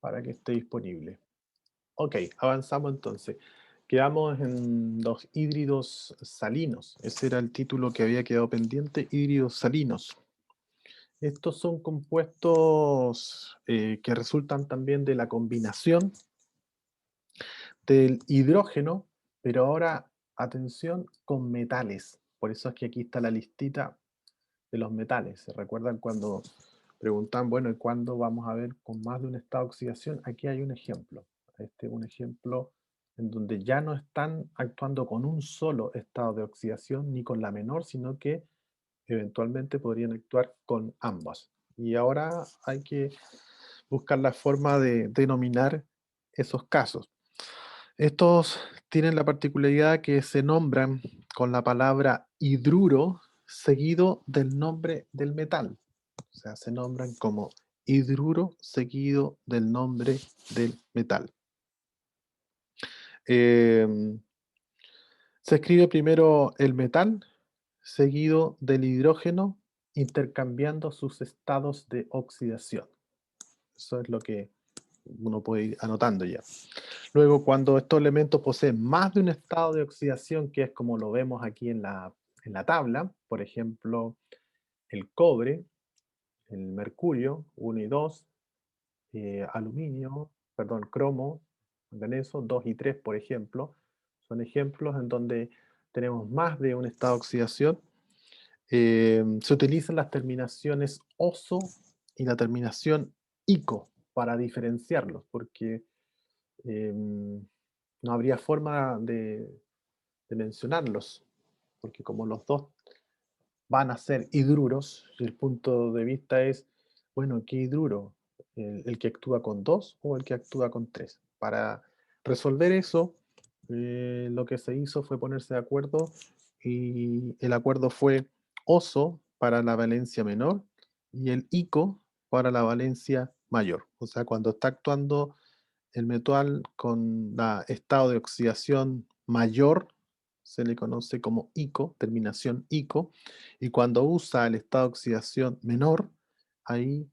para que esté disponible. Ok, avanzamos entonces. Quedamos en los híbridos salinos. Ese era el título que había quedado pendiente, híbridos salinos. Estos son compuestos que resultan también de la combinación del hidrógeno, pero ahora, atención, con metales. Por eso es que aquí está la listita de los metales. ¿Se recuerdan cuando preguntan, bueno, ¿y cuándo vamos a ver con más de un estado de oxidación? Aquí hay un ejemplo. Este es un ejemplo en donde ya no están actuando con un solo estado de oxidación ni con la menor, sino que eventualmente podrían actuar con ambas. Y ahora hay que buscar la forma de denominar esos casos. Estos tienen la particularidad que se nombran con la palabra hidruro seguido del nombre del metal. O sea, se nombran como hidruro seguido del nombre del metal. Em, Se escribe primero el metal seguido del hidrógeno intercambiando sus estados de oxidación. Eso es lo que uno puede ir anotando ya. Luego, cuando estos elementos poseen más de un estado de oxidación, que es como lo vemos aquí en la tabla, por ejemplo, el cobre, el mercurio, 1 y 2, aluminio, perdón, cromo, manganeso, 2 y 3, por ejemplo, son ejemplos en donde tenemos más de un estado de oxidación. Se utilizan las terminaciones oso y la terminación ico para diferenciarlos, porque no habría forma de mencionarlos, porque como los dos van a ser hidruros, y el punto de vista es, bueno, ¿qué hidruro? El que actúa con 2 o el que actúa con 3? Para resolver eso, lo que se hizo fue ponerse de acuerdo y el acuerdo fue oso para la valencia menor y el ico para la valencia mayor. O sea, cuando está actuando el metal con estado de oxidación mayor se le conoce como ico, terminación ico, y cuando usa el estado de oxidación menor, ahí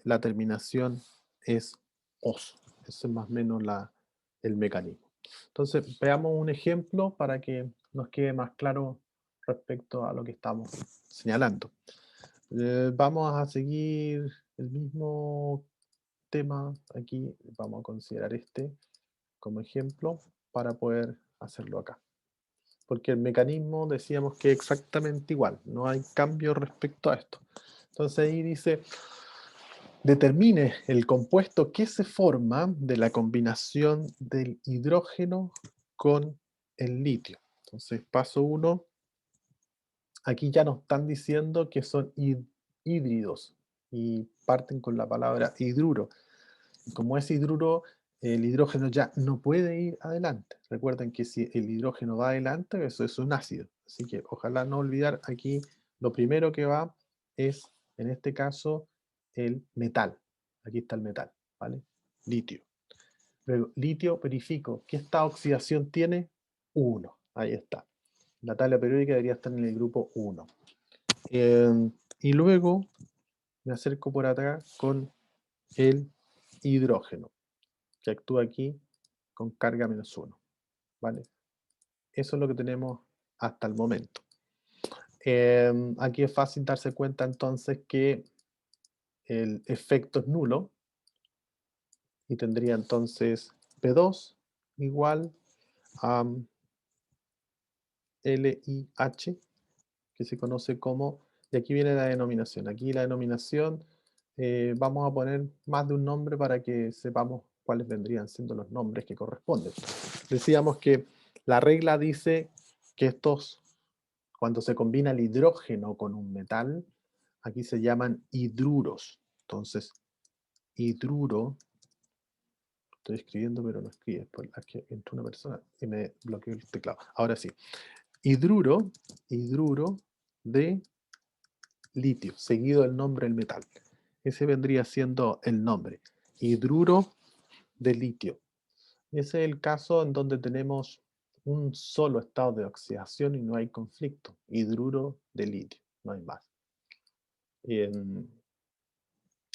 la terminación es oso. Ese es más o menos el mecanismo. Entonces, veamos un ejemplo para que nos quede más claro respecto a lo que estamos señalando. Vamos a seguir el mismo tema aquí, vamos a considerar este como ejemplo para poder hacerlo acá. Porque el mecanismo decíamos que es exactamente igual, no hay cambio respecto a esto. Entonces ahí dice, determine el compuesto que se forma de la combinación del hidrógeno con el litio. Entonces, paso 1, aquí ya nos están diciendo que son híbridos y parten con la palabra hidruro. Como es hidruro, el hidrógeno ya no puede ir adelante. Recuerden que si el hidrógeno va adelante, eso es un ácido. Así que ojalá no olvidar aquí, lo primero que va es, en este caso, el metal. Aquí está el metal, ¿vale? Litio. Luego, litio, verifico. ¿Qué esta oxidación tiene? 1. Ahí está. La tabla periódica debería estar en el grupo 1. Y luego me acerco por acá con el hidrógeno, que actúa aquí con carga -1, ¿vale? Eso es lo que tenemos hasta el momento. Aquí es fácil darse cuenta entonces que el efecto es nulo y tendría entonces P2 igual a LiH, que se conoce como, y aquí viene la denominación. Aquí la denominación, vamos a poner más de un nombre para que sepamos cuáles vendrían siendo los nombres que corresponden. Decíamos que la regla dice que estos, cuando se combina el hidrógeno con un metal, aquí se llaman hidruros. Entonces, hidruro, estoy escribiendo pero no escribe, por que entró una persona y me bloqueó el teclado. Ahora sí, hidruro de litio, seguido del nombre del metal. Ese vendría siendo el nombre, hidruro de litio. Ese es el caso en donde tenemos un solo estado de oxidación y no hay conflicto, hidruro de litio, no hay más. El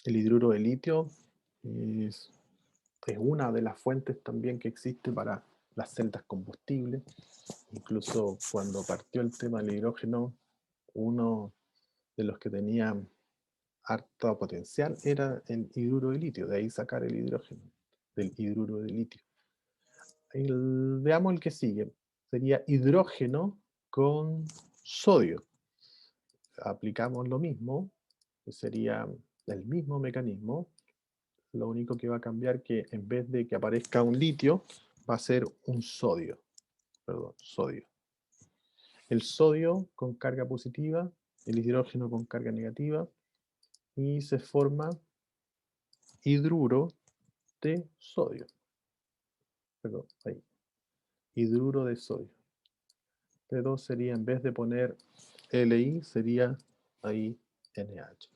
hidruro de litio es es una de las fuentes también que existe para las celdas combustibles. Incluso cuando partió el tema del hidrógeno, uno de los que tenía harto potencial era el hidruro de litio, de ahí sacar el hidrógeno, del hidruro de litio. Veamos el que sigue. Sería hidrógeno con sodio. Aplicamos lo mismo, que sería el mismo mecanismo. Lo único que va a cambiar que en vez de que aparezca un litio, va a ser un sodio. Perdón, sodio. El sodio con carga positiva, el hidrógeno con carga negativa, y se forma hidruro de sodio. Perdón, ahí. Hidruro de sodio. Pero sería, en vez de poner Li, sería ahí NH.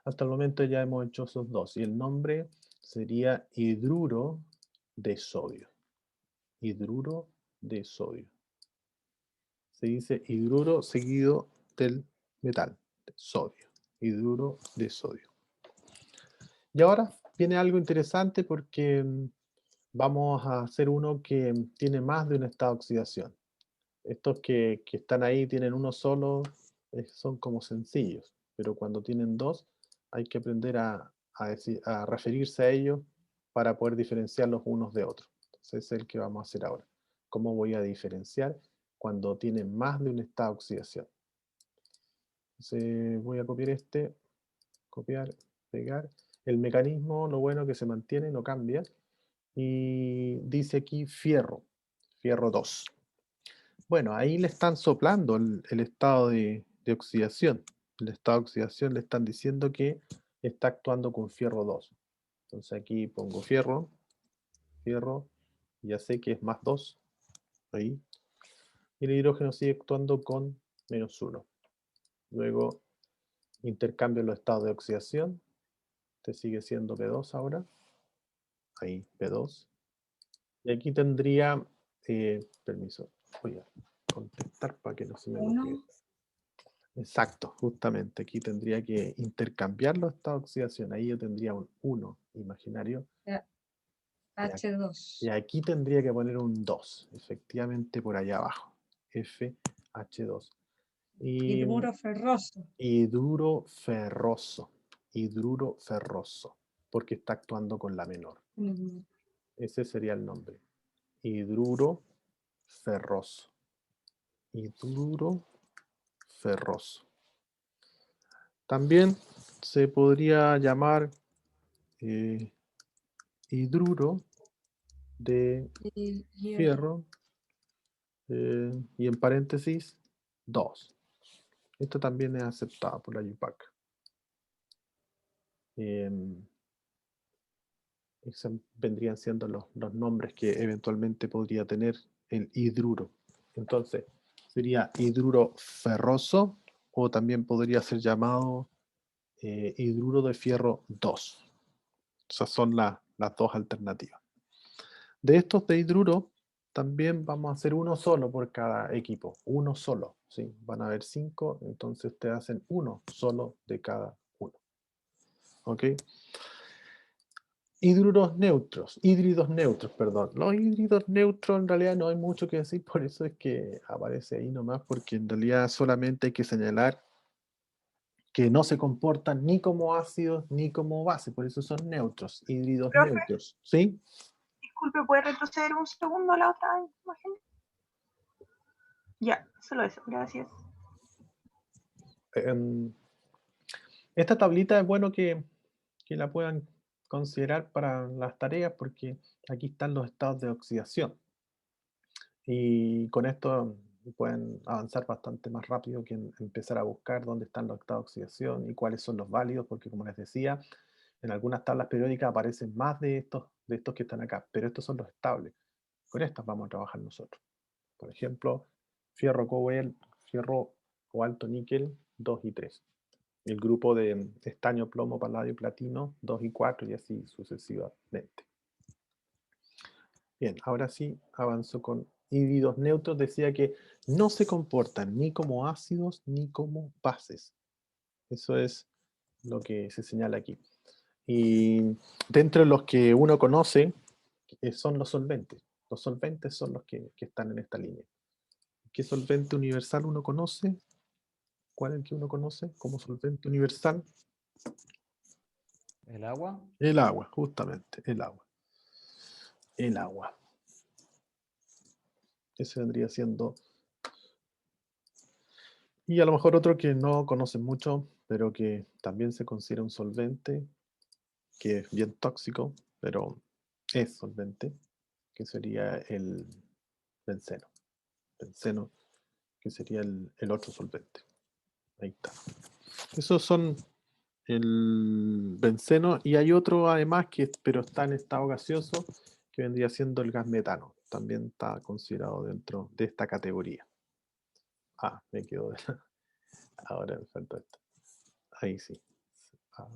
Hasta el momento ya hemos hecho esos dos. Y el nombre sería hidruro de sodio. Hidruro de sodio. Se dice hidruro seguido del metal, de sodio. Hidruro de sodio. Y ahora viene algo interesante porque vamos a hacer uno que tiene más de un estado de oxidación. Estos que están ahí tienen uno solo, son como sencillos, pero cuando tienen dos hay que aprender a referirse a ellos para poder diferenciarlos unos de otros. Entonces es el que vamos a hacer ahora. ¿Cómo voy a diferenciar cuando tienen más de un estado de oxidación? Entonces voy a copiar este, copiar, pegar. El mecanismo, lo bueno que se mantiene, no cambia. Y dice aquí fierro, fierro 2. Bueno, ahí le están soplando el estado de oxidación. El estado de oxidación le están diciendo que está actuando con fierro 2. Entonces aquí pongo fierro, fierro, ya sé que es más 2, ahí. Y el hidrógeno sigue actuando con menos 1. Luego intercambio los estados de oxidación. Este sigue siendo P2 ahora. Ahí, P2. Y aquí tendría, permiso, voy a contestar para que no se me bloquee. Uno, Exacto, justamente. Aquí tendría que intercambiar los estados de oxidación. Ahí yo tendría un 1 imaginario. Y H2. aquí tendría que poner un 2, efectivamente por allá abajo. FH2. Y Hidruro ferroso. hidruro ferroso. Hidruro ferroso. Porque está actuando con la menor. Mm, Ese sería el nombre. Hidruro ferroso. Hidruro ferroso. También se podría llamar hidruro de hierro. fierro y en paréntesis 2. Esto también es aceptado por la IUPAC. Esos vendrían siendo los nombres que eventualmente podría tener el hidruro. Entonces, sería hidruro ferroso o también podría ser llamado hidruro de fierro 2. Esas son las dos alternativas. De estos de hidruro, también vamos a hacer uno solo por cada equipo. Uno solo, ¿sí? Van a haber 5, entonces te hacen uno solo de cada uno. ¿Ok? Hídridos neutros, perdón. Los hídridos neutros en realidad no hay mucho que decir, por eso es que aparece ahí nomás, porque en realidad solamente hay que señalar que no se comportan ni como ácidos ni como base, por eso son neutros, hídridos Profe, neutros, ¿sí? disculpe, ¿puede retroceder un segundo a la otra imagen? Ya, solo eso, gracias. Esta tablita es bueno que la puedan considerar para las tareas porque aquí están los estados de oxidación. Y con esto pueden avanzar bastante más rápido que empezar a buscar dónde están los estados de oxidación y cuáles son los válidos, porque como les decía, en algunas tablas periódicas aparecen más de estos que están acá, pero estos son los estables. Con estas vamos a trabajar nosotros. Por ejemplo, fierro fierro cobalto níquel 2 y 3. El grupo de estaño, plomo, paladio, platino 2 y 4 y así sucesivamente. Bien, ahora sí avanzo con hídridos neutros. Decía que no se comportan ni como ácidos ni como bases. Eso es lo que se señala aquí. Y dentro de los que uno conoce, son los solventes. Los solventes son los que están en esta línea. ¿Qué solvente universal uno conoce? ¿Cuál es el que uno conoce como solvente universal? ¿El agua? El agua, justamente, el agua. El agua. Ese vendría siendo. Y a lo mejor otro que no conocen mucho, pero que también se considera un solvente, que es bien tóxico, pero es solvente, que sería el benceno. Benceno, que sería el otro solvente. Ahí está. Esos son el benceno y hay otro además pero está en estado gaseoso, que vendría siendo el gas metano. También está considerado dentro de esta categoría. Ah, me quedo de ahora me falta esto. Ahí sí. Ah,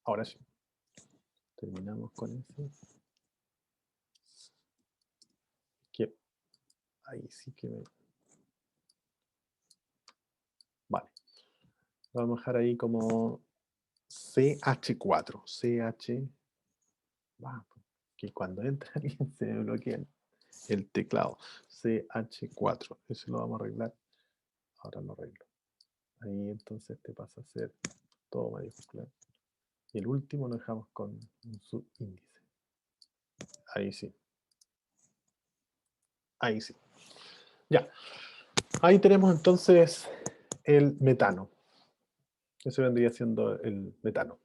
ahora sí. Terminamos con eso. Que ahí sí que me. Vale. Vamos a dejar ahí como CH4. CH. Ah, que cuando entra alguien se me bloquea el teclado. CH4. Eso lo vamos a arreglar. Ahora lo arreglo. Ahí entonces te pasa a ser todo mayúscula. Y el último lo dejamos con un subíndice. Ahí sí. Ahí sí. Ya. Ahí tenemos entonces el metano. Eso vendría siendo el metano.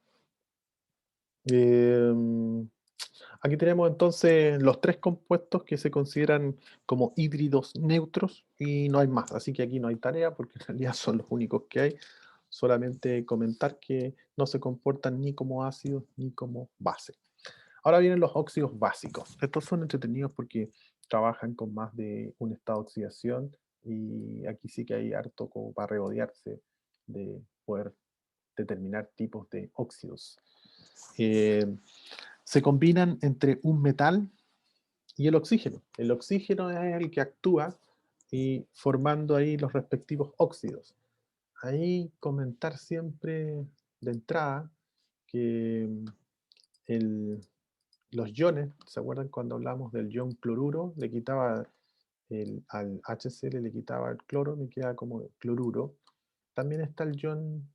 Aquí tenemos entonces los tres compuestos que se consideran como híbridos neutros y no hay más. Así que aquí no hay tarea porque en realidad son los únicos que hay. Solamente comentar que no se comportan ni como ácidos ni como base. Ahora vienen los óxidos básicos. Estos son entretenidos porque trabajan con más de un estado de oxidación y aquí sí que hay harto como para regodearse de poder determinar tipos de óxidos. Se combinan entre un metal y el oxígeno. El oxígeno es el que actúa y formando ahí los respectivos óxidos. Ahí comentar siempre de entrada que los iones, ¿se acuerdan cuando hablamos del ion cloruro? Le quitaba al HCl le quitaba el cloro, me queda como cloruro. También está el ion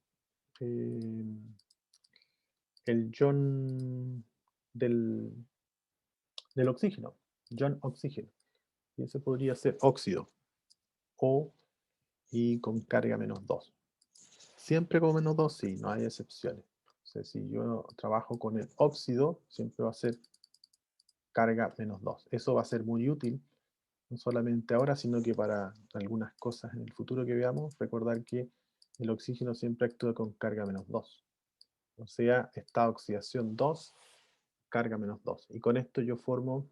del oxígeno, ion oxígeno. Y ese podría ser óxido o y con carga -2. Siempre con -2, sí, no hay excepciones. O sea, si yo trabajo con el óxido, siempre va a ser carga -2. Eso va a ser muy útil, no solamente ahora, sino que para algunas cosas en el futuro que veamos, recordar que el oxígeno siempre actúa con carga -2. O sea, estado de oxidación 2, carga -2. Y con esto yo formo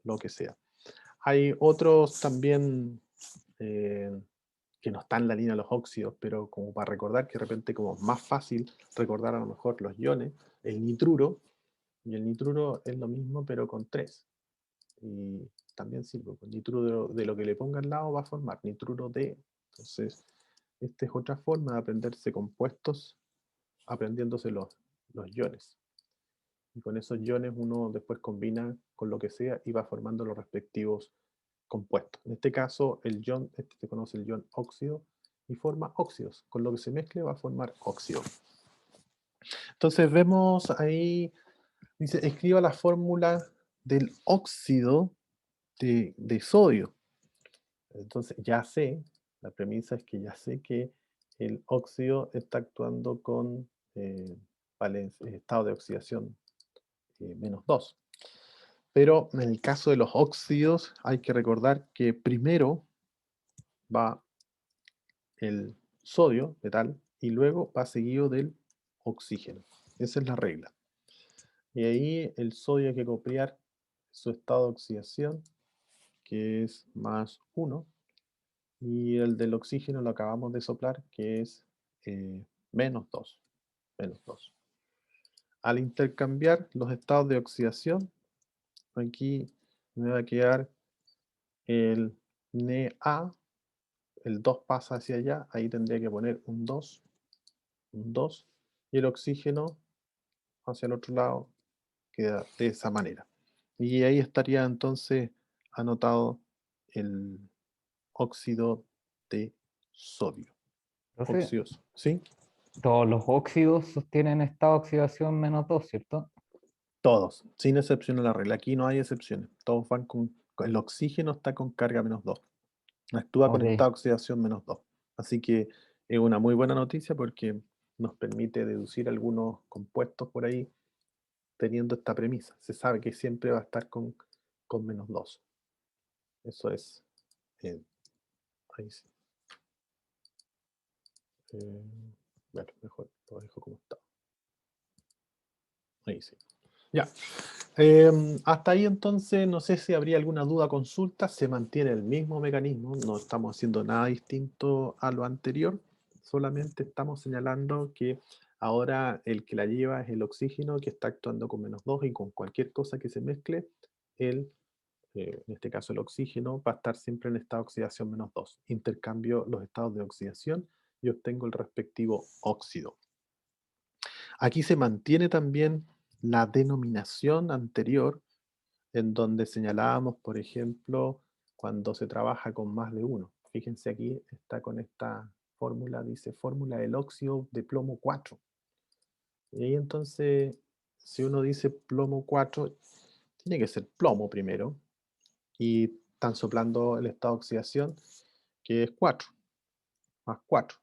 lo que sea. Hay otros también que no están en la línea de los óxidos, pero como para recordar que de repente como más fácil recordar a lo mejor los iones, el nitruro, y el nitruro es lo mismo pero con 3. Y también sirve, con nitruro de lo que le ponga al lado va a formar nitruro de. Entonces, esta es otra forma de aprenderse compuestos, aprendiéndose los iones. Y con esos iones uno después combina con lo que sea y va formando los respectivos compuestos. En este caso, el ion, este se conoce el ion óxido, y forma óxidos. Con lo que se mezcle va a formar óxido. Entonces vemos ahí, dice, escriba la fórmula del óxido de sodio. Entonces ya sé, la premisa es que ya sé que el óxido está actuando con estado de oxidación -2. Pero en el caso de los óxidos hay que recordar que primero va el sodio, metal, y luego va seguido del oxígeno. Esa es la regla. Y ahí el sodio hay que copiar su estado de oxidación, que es +1, y el del oxígeno lo acabamos de soplar, que es -2. -2. Al intercambiar los estados de oxidación, aquí me va a quedar el Na, el 2 pasa hacia allá, ahí tendría que poner un 2, y el oxígeno hacia el otro lado queda de esa manera. Y ahí estaría entonces anotado el óxido de sodio. Entonces, Oxioso, ¿sí? todos los óxidos sostienen esta oxidación -2, ¿cierto? Todos, sin excepción a la regla. Aquí no hay excepciones. Todos van el oxígeno está con carga -2. Actúa con esta Ok. oxidación -2. Así que es una muy buena noticia porque nos permite deducir algunos compuestos por ahí teniendo esta premisa. Se sabe que siempre va a estar con -2. Eso es. Ahí sí. Bueno, mejor lo dejo como está. Ahí sí. Ya. Hasta ahí entonces, no sé si habría alguna duda o consulta. Se mantiene el mismo mecanismo, no estamos haciendo nada distinto a lo anterior, solamente estamos señalando que ahora el que la lleva es el oxígeno que está actuando con -2 y con cualquier cosa que se mezcle, en este caso el oxígeno, va a estar siempre en estado de oxidación -2. Intercambio los estados de oxidación y obtengo el respectivo óxido. Aquí se mantiene también la denominación anterior, en donde señalábamos, por ejemplo, cuando se trabaja con más de uno. Fíjense aquí, está con esta fórmula, dice fórmula del óxido de plomo 4. Y ahí entonces, si uno dice plomo 4, tiene que ser plomo primero, y están soplando el estado de oxidación, que es 4, más 4.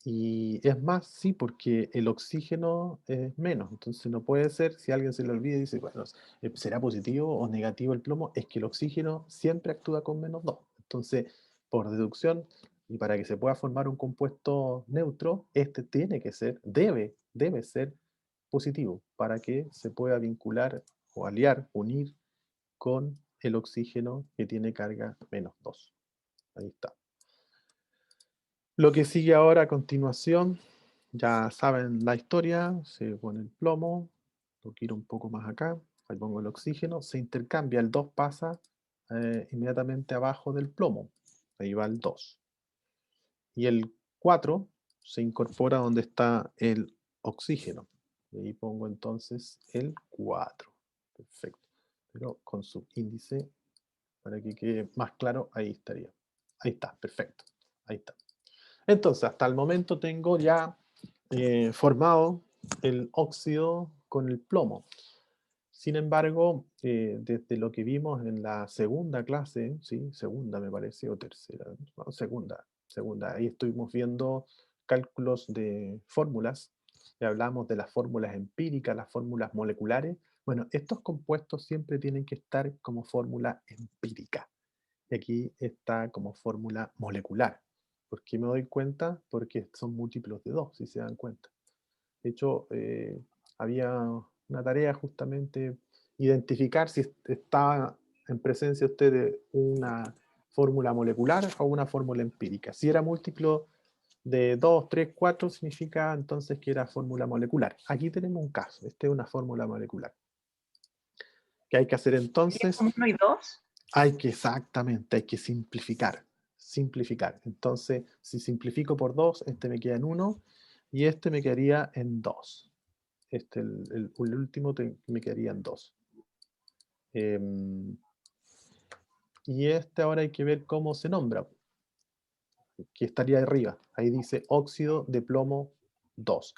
Y es más, sí, porque el oxígeno es menos, entonces no puede ser, si a alguien se le olvida y dice, bueno, ¿será positivo o negativo el plomo? Es que el oxígeno siempre actúa con -2. Entonces, por deducción, y para que se pueda formar un compuesto neutro, este tiene que ser, debe ser positivo, para que se pueda vincular o aliar, unir con el oxígeno que tiene carga -2. Ahí está. Lo que sigue ahora a continuación, ya saben la historia, se pone el plomo, lo quiero un poco más acá, ahí pongo el oxígeno, se intercambia, el 2 pasa inmediatamente abajo del plomo, ahí va el 2. Y el 4 se incorpora donde está el oxígeno, y ahí pongo entonces el 4. Perfecto, pero con su índice, para que quede más claro, ahí estaría. Ahí está, perfecto, ahí está. Entonces, hasta el momento tengo ya formado el óxido con el plomo. Sin embargo, desde lo que vimos en la segunda clase, ¿sí? Segunda me parece, o tercera, no, segunda, ahí estuvimos viendo cálculos de fórmulas, y hablamos de las fórmulas empíricas, las fórmulas moleculares. Bueno, estos compuestos siempre tienen que estar como fórmula empírica. Y aquí está como fórmula molecular. ¿Por qué me doy cuenta? Porque son múltiplos de 2, si se dan cuenta. De hecho, había una tarea justamente, identificar si estaba en presencia usted de una fórmula molecular o una fórmula empírica. Si era múltiplo de 2, 3, 4, significa entonces que era fórmula molecular. Aquí tenemos un caso, esta es una fórmula molecular. ¿Qué hay que hacer entonces? 1 y 2. Exactamente, hay que simplificar. Entonces, si simplifico por 2, este me queda en 1 y este me quedaría en 2. El último me quedaría en 2. Y este ahora hay que ver cómo se nombra, que estaría arriba. Ahí dice óxido de plomo 2.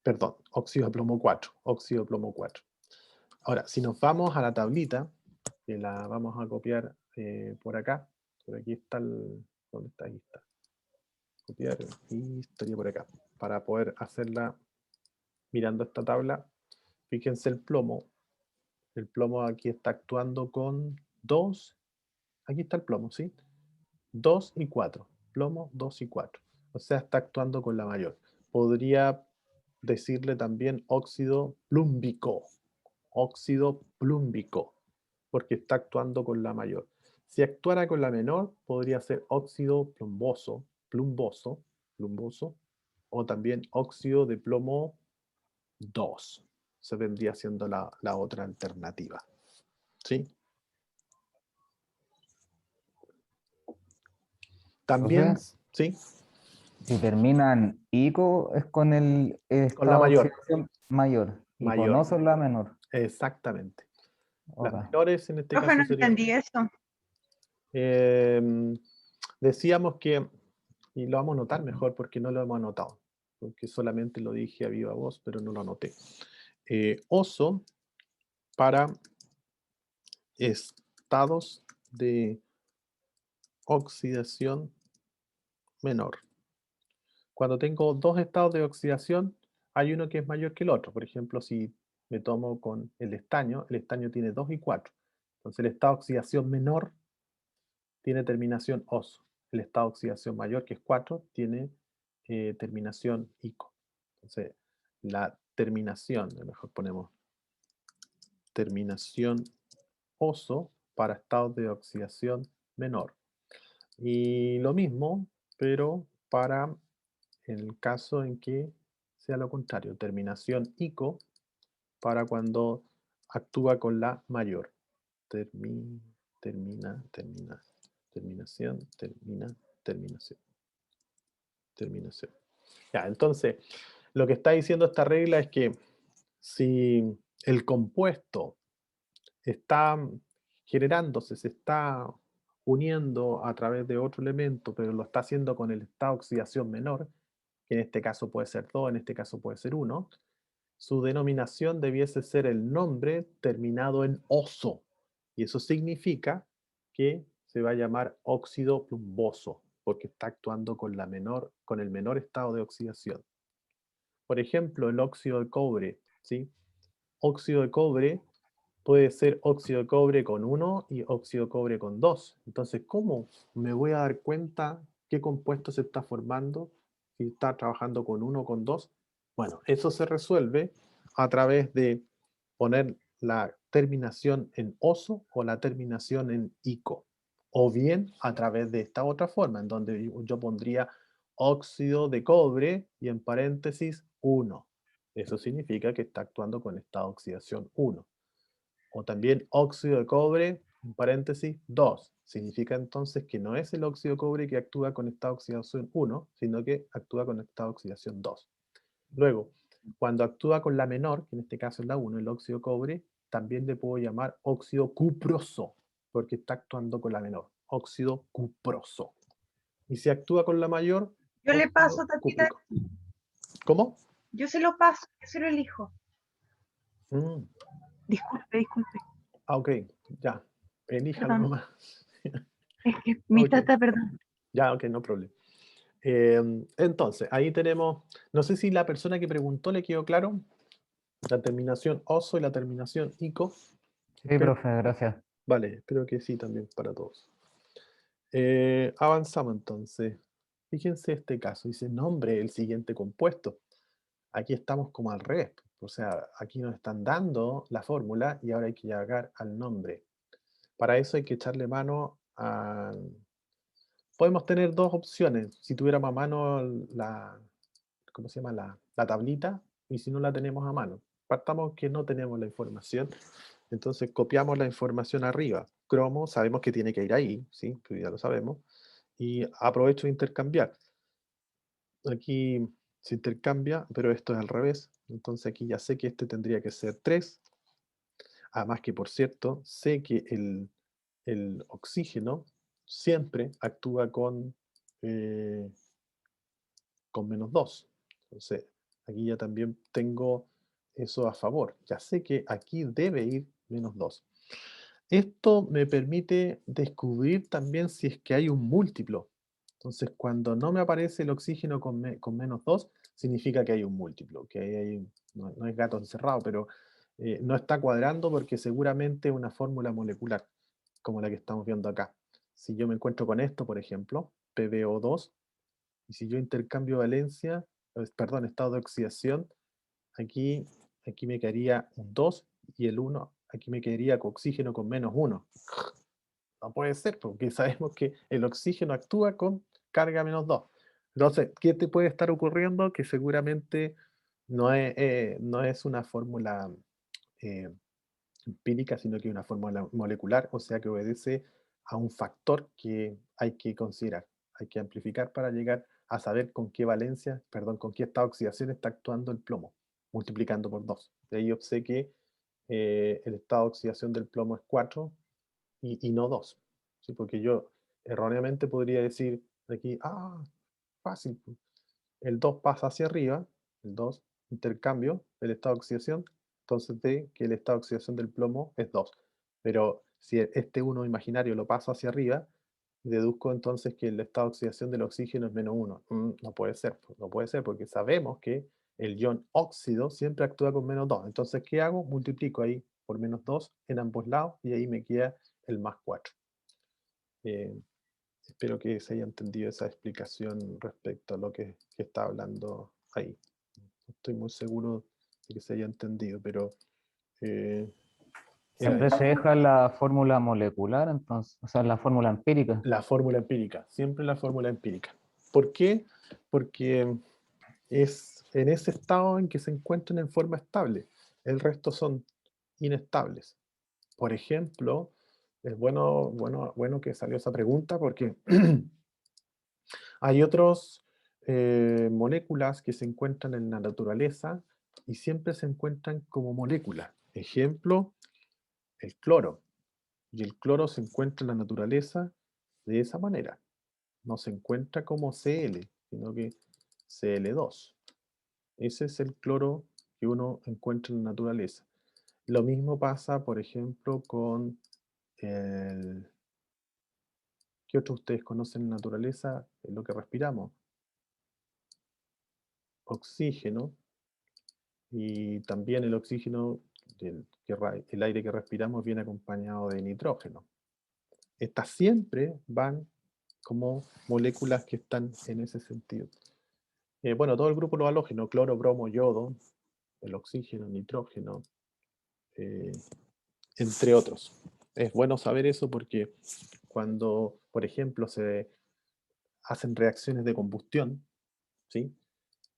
Perdón, óxido de plomo 4. Óxido de plomo 4. Ahora, si nos vamos a la tablita, que la vamos a copiar por acá, por aquí está ¿dónde está? Aquí está. Copiar y estaría por acá. Para poder hacerla mirando esta tabla, fíjense el plomo. El plomo aquí está actuando con 2. Aquí está el plomo, ¿sí? 2 y 4. Plomo 2 y 4. O sea, está actuando con la mayor. Podría decirle también óxido plúmbico. Óxido plúmbico, porque está actuando con la mayor. Si actuara con la menor, podría ser óxido plumboso, o también óxido de plomo 2. Se vendría siendo la otra alternativa. ¿Sí? También, Entonces, ¿sí? si termina en ico, es con Con la esta mayor. oxidación mayor. Y con mayor. oso es la menor. Exactamente. Las Ok. menores en este Profe, no caso serían... entendí eso. Decíamos que, y lo vamos a anotar mejor porque no lo hemos anotado, porque solamente lo dije a viva voz, pero no lo anoté. Oso para estados de oxidación menor. Cuando tengo dos estados de oxidación, hay uno que es mayor que el otro. Por ejemplo, si me tomo con el estaño tiene 2 y 4. Entonces el estado de oxidación menor tiene terminación oso. El estado de oxidación mayor, que es 4, tiene terminación ico. Entonces, la terminación, a lo mejor ponemos terminación oso para estados de oxidación menor. Y lo mismo, pero para el caso en que sea lo contrario, terminación ico para cuando actúa con la mayor. Terminación, terminación. Ya, entonces, lo que está diciendo esta regla es que si el compuesto está generándose, se está uniendo a través de otro elemento, pero lo está haciendo con el estado de oxidación menor, que en este caso puede ser 2, en este caso puede ser 1, su denominación debiese ser el nombre terminado en oso. Y eso significa que se va a llamar óxido plumboso, porque está actuando con el menor estado de oxidación. Por ejemplo, el óxido de cobre, ¿sí? Óxido de cobre puede ser óxido de cobre con 1 y óxido de cobre con 2. Entonces, ¿cómo me voy a dar cuenta qué compuesto se está formando si está trabajando con 1 o con 2? Bueno, eso se resuelve a través de poner la terminación en oso o la terminación en ico. O bien a través de esta otra forma, en donde yo pondría óxido de cobre y en paréntesis 1. Eso significa que está actuando con estado de oxidación 1. O también óxido de cobre, en paréntesis, 2. Significa entonces que no es el óxido de cobre que actúa con estado de oxidación 1, sino que actúa con estado de oxidación 2. Luego, cuando actúa con la menor, que en este caso es la 1, el óxido de cobre, también le puedo llamar óxido cuproso, porque está actuando con la menor. Óxido cuproso. Y si actúa con la mayor, Yo le óxido paso, Tatita, cúprico. ¿Cómo? yo se lo paso, yo se lo elijo. Mm, Disculpe, ok, ya. Elíjalo perdón. nomás. Es que mi Ok, tata, perdón. ya, ok, no problema. Entonces, ahí tenemos, no sé si la persona que preguntó le quedó claro, la terminación oso y la terminación ico. Sí, Espero, profe, gracias. vale, espero que sí también para todos. Avanzamos entonces. Fíjense este caso, dice nombre el siguiente compuesto. Aquí estamos como al revés, o sea, aquí nos están dando la fórmula y ahora hay que llegar al nombre. Para eso hay que echarle mano a... Podemos tener dos opciones. Si tuviéramos a mano la, ¿cómo se llama? La tablita, y si no la tenemos a mano. Partamos que no tenemos la información, entonces copiamos la información arriba. Cromo, sabemos que tiene que ir ahí, ¿sí? Que ya lo sabemos. Y aprovecho de intercambiar. Aquí se intercambia, pero esto es al revés. Entonces aquí ya sé que este tendría que ser 3. Además que, por cierto, sé que el oxígeno siempre actúa eh, con -2. Entonces, aquí ya también tengo eso a favor. Ya sé que aquí debe ir -2. Esto me permite descubrir también si es que hay un múltiplo. Entonces, cuando no me aparece el oxígeno con -2, significa que hay un múltiplo, que no es gato encerrado, pero no está cuadrando porque seguramente es una fórmula molecular, como la que estamos viendo acá. Si yo me encuentro con esto, por ejemplo, PbO2, y si yo intercambio valencia, perdón, estado de oxidación, aquí, aquí me quedaría un 2 y el 1, aquí me quedaría con oxígeno con -1. No puede ser, porque sabemos que el oxígeno actúa con carga -2. Entonces, ¿qué te puede estar ocurriendo? Que seguramente no es una fórmula eh, empírica, sino que es una fórmula molecular, o sea que obedece a un factor que hay que considerar, hay que amplificar para llegar a saber con qué valencia, perdón, con qué estado de oxidación está actuando el plomo. multiplicando por 2. De ahí yo sé que el estado de oxidación del plomo es 4 y no 2. ¿Sí? Porque yo erróneamente podría decir aquí, fácil, pues, el 2 pasa hacia arriba, el 2, intercambio del estado de oxidación, entonces de que el estado de oxidación del plomo es 2. Pero si este 1 imaginario lo paso hacia arriba, deduzco entonces que el estado de oxidación del oxígeno es menos 1. No puede ser, pues, no puede ser, porque sabemos que el ion óxido siempre actúa con menos 2. Entonces, ¿qué hago? Multiplico ahí por menos 2 en ambos lados y ahí me queda el más 4. Espero que se haya entendido esa explicación respecto a lo que está hablando ahí. No estoy muy seguro de que se haya entendido, pero era Siempre eso. se deja la fórmula molecular, entonces, o sea, la fórmula empírica. La fórmula empírica, siempre la fórmula empírica. ¿Por qué? Porque es en ese estado en que se encuentran en forma estable. El resto son inestables. Por ejemplo, es bueno que salió esa pregunta porque hay otras moléculas que se encuentran en la naturaleza y siempre se encuentran como moléculas. Ejemplo, el cloro. Y el cloro se encuentra en la naturaleza de esa manera. No se encuentra como Cl, sino que Cl2. Ese es el cloro que uno encuentra en la naturaleza. Lo mismo pasa, por ejemplo, con el... ¿Qué otro ustedes conocen en la naturaleza? Lo que respiramos. Oxígeno. Y también el oxígeno, el aire que respiramos viene acompañado de nitrógeno. Estas siempre van como moléculas que están en ese sentido. Bueno, todo el grupo de los halógenos, cloro, bromo, yodo, el oxígeno, nitrógeno, entre otros. Es bueno saber eso porque cuando, por ejemplo, se hacen reacciones de combustión, ¿sí?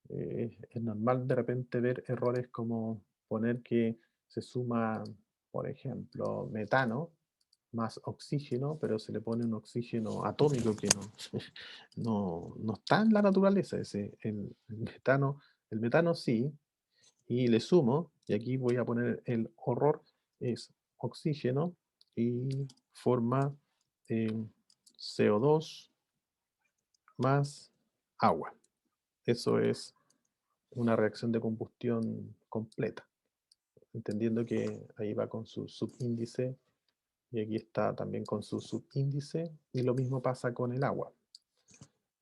Es normal de repente ver errores como poner que se suma, por ejemplo, metano más oxígeno, pero se le pone un oxígeno atómico que no está en la naturaleza. El metano sí, y le sumo, y aquí voy a poner el horror, es oxígeno y forma CO2 más agua. Eso es una reacción de combustión completa, entendiendo que ahí va con su subíndice y aquí está también con su subíndice y lo mismo pasa con el agua.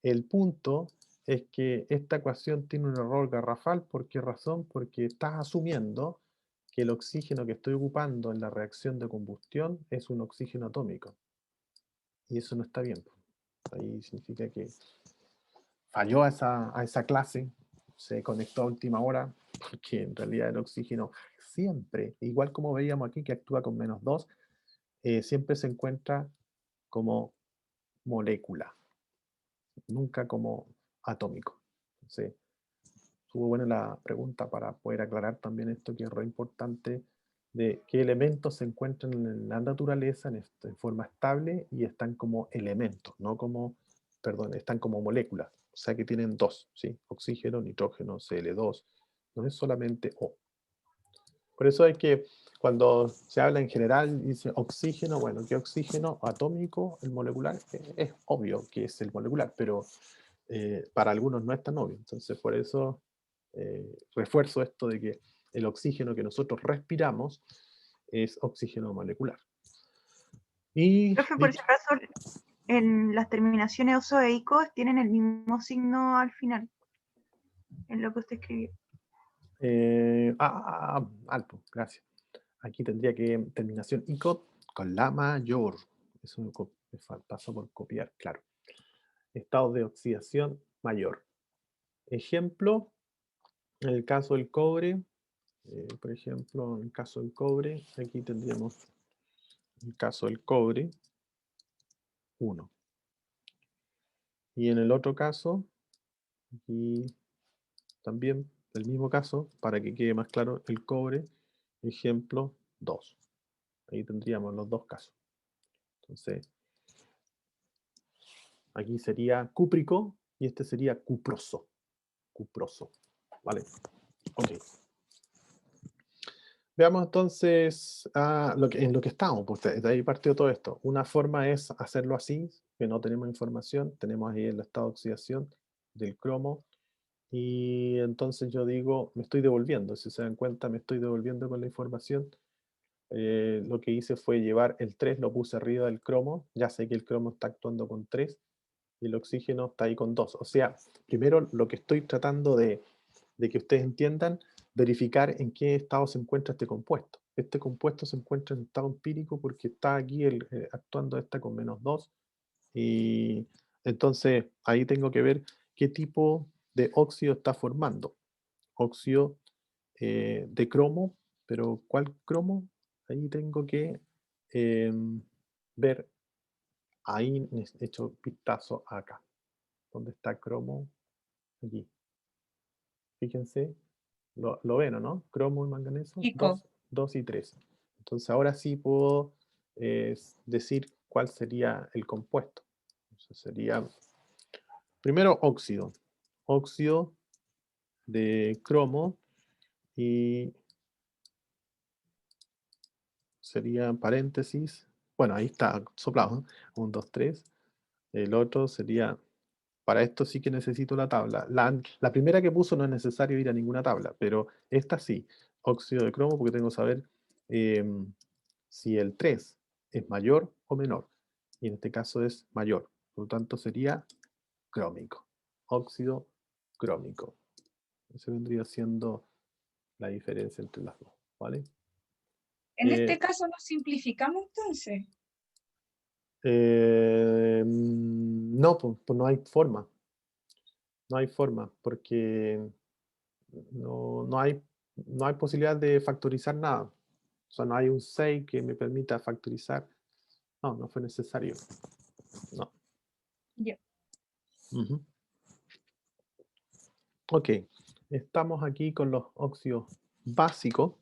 El punto es que esta ecuación tiene un error garrafal. ¿Por qué razón? Porque estás asumiendo que el oxígeno que estoy ocupando en la reacción de combustión es un oxígeno atómico. Y eso no está bien. Ahí significa que falló a esa clase, se conectó a última hora, porque en realidad el oxígeno siempre, igual como veíamos aquí que actúa con menos 2, siempre se encuentra como molécula, nunca como atómico. Entonces, estuvo buena la pregunta para poder aclarar también esto que es re importante de qué elementos se encuentran en la naturaleza en forma estable y están como elementos, no como, perdón, están como moléculas, o sea que tienen dos, ¿sí? Oxígeno, nitrógeno, Cl2, no es solamente O. Por eso hay que, cuando se habla en general, dice oxígeno, bueno, ¿qué oxígeno? Atómico, el molecular, es obvio que es el molecular, pero para algunos no es tan obvio. Entonces, por eso refuerzo esto de que el oxígeno que nosotros respiramos es oxígeno molecular. Y Profe, por si acaso, en las terminaciones oso e ico tienen el mismo signo al final, en lo que usted escribió. alto, gracias. Aquí tendría que terminación ICOT con la mayor. Eso me pasó por copiar, claro. Estado de oxidación mayor. Ejemplo, en el caso del cobre, por ejemplo, en el caso del cobre, aquí tendríamos el caso del cobre, 1. Y en el otro caso, aquí también el mismo caso, para que quede más claro, el cobre, ejemplo 2. Ahí tendríamos los dos casos. Entonces, aquí sería cúprico y este sería cuproso. Cuproso. ¿Vale? Ok. Veamos entonces en lo que estamos, pues de ahí partió todo esto. Una forma es hacerlo así, que no tenemos información, tenemos ahí el estado de oxidación del cromo, y entonces yo digo, me estoy devolviendo, si se dan cuenta, me estoy devolviendo con la información. Lo que hice fue llevar el 3, lo puse arriba del cromo, ya sé que el cromo está actuando con 3, y el oxígeno está ahí con 2. O sea, primero lo que estoy tratando de que ustedes entiendan, verificar en qué estado se encuentra este compuesto. Este compuesto se encuentra en estado empírico porque está aquí actuando esta con -2, y entonces ahí tengo que ver qué tipo de óxido está formando. Óxido de cromo, pero ¿cuál cromo? Ahí tengo que ver, ahí he hecho vistazo acá, donde está cromo, aquí. Fíjense, lo ven, ¿no? Cromo y manganeso, Pico. 2 y 3. Entonces ahora sí puedo decir cuál sería el compuesto. Entonces sería, primero, óxido. Óxido de cromo, y sería paréntesis. Bueno, ahí está soplado, ¿no? 1, 2, 3. El otro sería, para esto sí que necesito la tabla. La primera que puso no es necesario ir a ninguna tabla, pero esta sí, óxido de cromo, porque tengo que saber si el 3 es mayor o menor. Y en este caso es mayor. Por lo tanto sería crómico. Óxido crómico. Esa vendría siendo la diferencia entre las dos. ¿Vale? En Eh, este caso nos simplificamos entonces. no, pues no hay forma. No hay forma, porque no hay posibilidad de factorizar nada. O sea, no hay un 6 que me permita factorizar. No fue necesario. No. Ya. Ujú. Ok, estamos aquí con los óxidos básicos,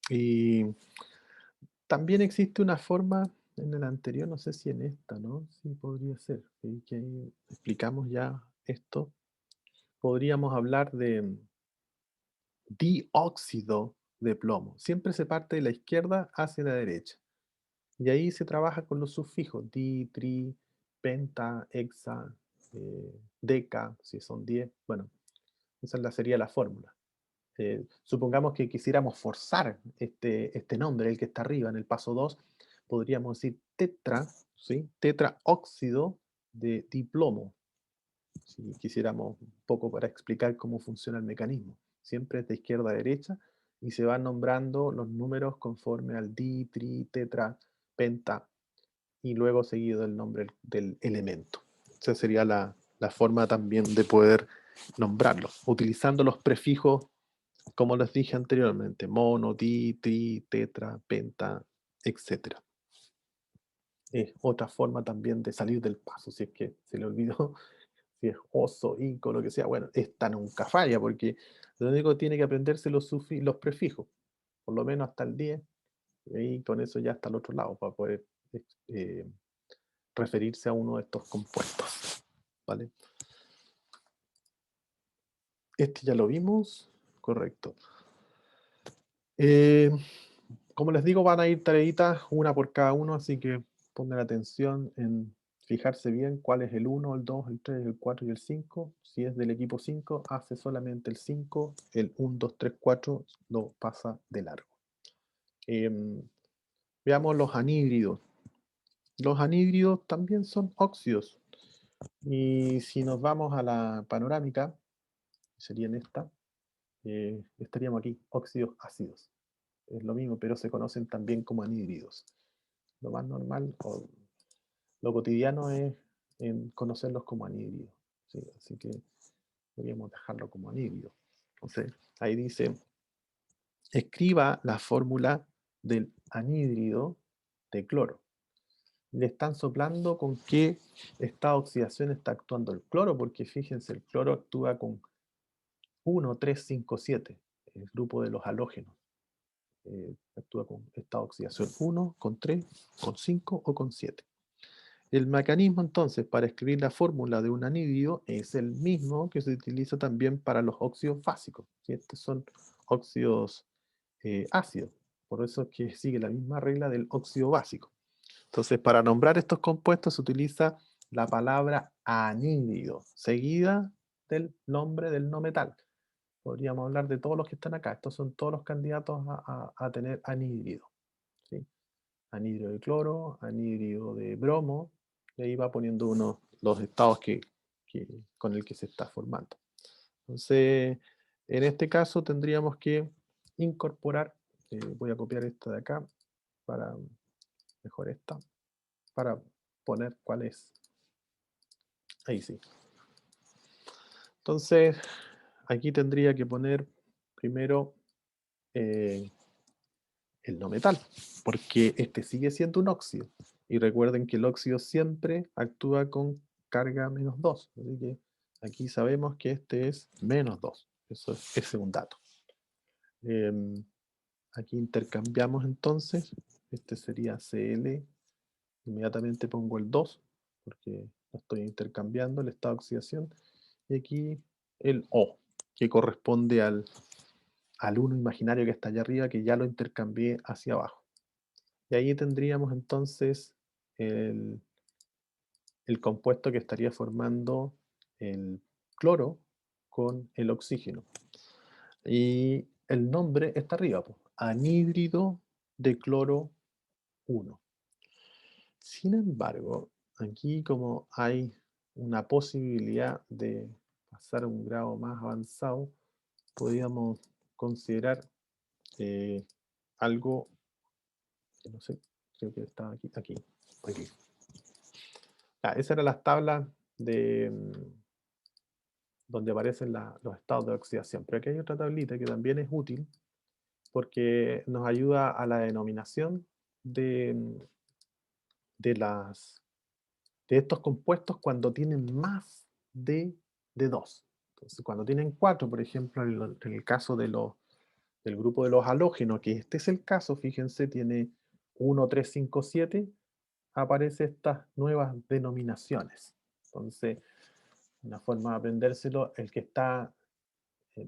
y también existe una forma en el anterior, no sé si en esta, ¿no? Sí, podría ser. Que ahí explicamos ya esto. Podríamos hablar de dióxido de plomo. Siempre se parte de la izquierda hacia la derecha. Y ahí se trabaja con los sufijos, di, tri, penta, hexa, deca, si son 10. Bueno, esa sería la fórmula. Supongamos que quisiéramos forzar este nombre, el que está arriba en el paso 2, podríamos decir tetra, ¿sí? Tetraóxido de diplomo, si quisiéramos un poco para explicar cómo funciona el mecanismo. Siempre es de izquierda a derecha, y se van nombrando los números conforme al di, tri, tetra, penta, y luego seguido el nombre del elemento. Esa sería la forma también de poder nombrarlos, utilizando los prefijos, como les dije anteriormente: mono, di, tri, tetra, penta, etc. Es otra forma también de salir del paso, si es que se le olvidó, si es oso, inco, lo que sea. Bueno, esta nunca falla, porque lo único que tiene que aprenderse los prefijos, por lo menos hasta el 10, y ahí con eso ya está al otro lado, para poder eh, referirse a uno de estos compuestos. ¿Vale? Este ya lo vimos, correcto. Como les digo, van a ir tareitas, una por cada uno, así que pongan atención en fijarse bien cuál es el 1, el 2, el 3, el 4 y el 5. Si es del equipo 5, hace solamente el 5, el 1, 2, 3, 4 lo pasa de largo. Veamos los anhídridos. Los anhídridos también son óxidos. Y si nos vamos a la panorámica, sería en esta, estaríamos aquí, óxidos ácidos. Es lo mismo, pero se conocen también como anhídridos. Lo más normal o lo cotidiano es conocerlos como anhídridos. ¿Sí? Así que podríamos dejarlo como anhídrido. Entonces, ahí dice, escriba la fórmula del anhídrido de cloro. Le están soplando con qué estado de oxidación está actuando el cloro, porque fíjense, el cloro actúa con 1, 3, 5, 7, el grupo de los halógenos. Actúa con estado de oxidación 1, con 3, con 5 o con 7. El mecanismo entonces para escribir la fórmula de un anhídrido es el mismo que se utiliza también para los óxidos básicos. ¿Sí? Estos son óxidos ácido. Por eso es que sigue la misma regla del óxido básico. Entonces, para nombrar estos compuestos se utiliza la palabra anhídrido, seguida del nombre del no metal. Podríamos hablar de todos los que están acá. Estos son todos los candidatos a tener anhídrido, ¿sí? Anhídrido de cloro, anhídrido de bromo, y ahí va poniendo uno los estados con el que se está formando. Entonces, en este caso tendríamos que incorporar, voy a copiar esta de acá, para mejor esta, para poner cuál es. Ahí sí. Entonces, aquí tendría que poner primero el no metal, porque este sigue siendo un óxido. Y recuerden que el óxido siempre actúa con carga -2. Así que aquí sabemos que este es -2. Ese es un dato. Aquí intercambiamos entonces. Este sería Cl. Inmediatamente pongo el 2, porque lo estoy intercambiando, el estado de oxidación. Y aquí el O, que corresponde al 1 imaginario que está allá arriba, que ya lo intercambié hacia abajo. Y ahí tendríamos entonces el compuesto que estaría formando el cloro con el oxígeno. Y el nombre está arriba, pues, anhídrido de cloro 1. Sin embargo, aquí como hay una posibilidad de pasar a un grado más avanzado, podríamos considerar algo que no sé, creo que estaba aquí. Esas eran las tablas de donde aparecen los estados de oxidación. Pero aquí hay otra tablita que también es útil porque nos ayuda a la denominación de estos compuestos cuando tienen más de 2. Entonces, cuando tienen 4, por ejemplo, en el caso del grupo de los halógenos, que este es el caso, fíjense, tiene 1, 3, 5, 7, aparecen estas nuevas denominaciones. Entonces, una forma de aprendérselo, el que está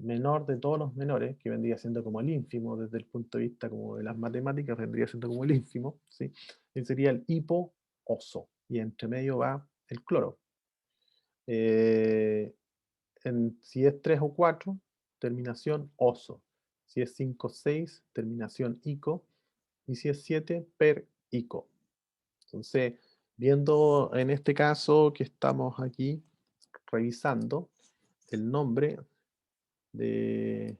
menor de todos los menores, que vendría siendo como el ínfimo desde el punto de vista como de las matemáticas, vendría siendo como el ínfimo, ¿sí? Él sería el hipo-oso, y entre medio va el cloro. Si es 3 o 4, terminación oso. Si es 5 o 6, terminación ico. Y si es 7, per ico. Entonces, viendo en este caso que estamos aquí revisando el nombre de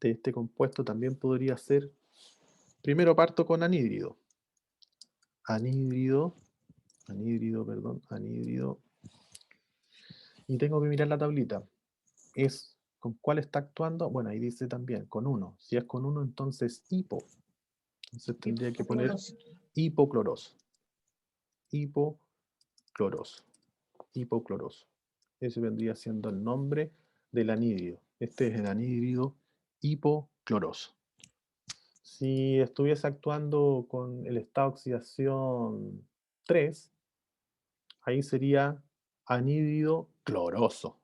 este compuesto, también podría ser, primero parto con anhídrido. Anhídrido, y tengo que mirar la tablita. ¿Con cuál está actuando? Bueno, ahí dice también, con 1. Si es con 1, entonces hipo. Entonces tendría que poner hipocloroso. Hipocloroso. Ese vendría siendo el nombre del anhídrido. Este es el anhídrido hipocloroso. Si estuviese actuando con el estado de oxidación 3, ahí sería anhídrido cloroso,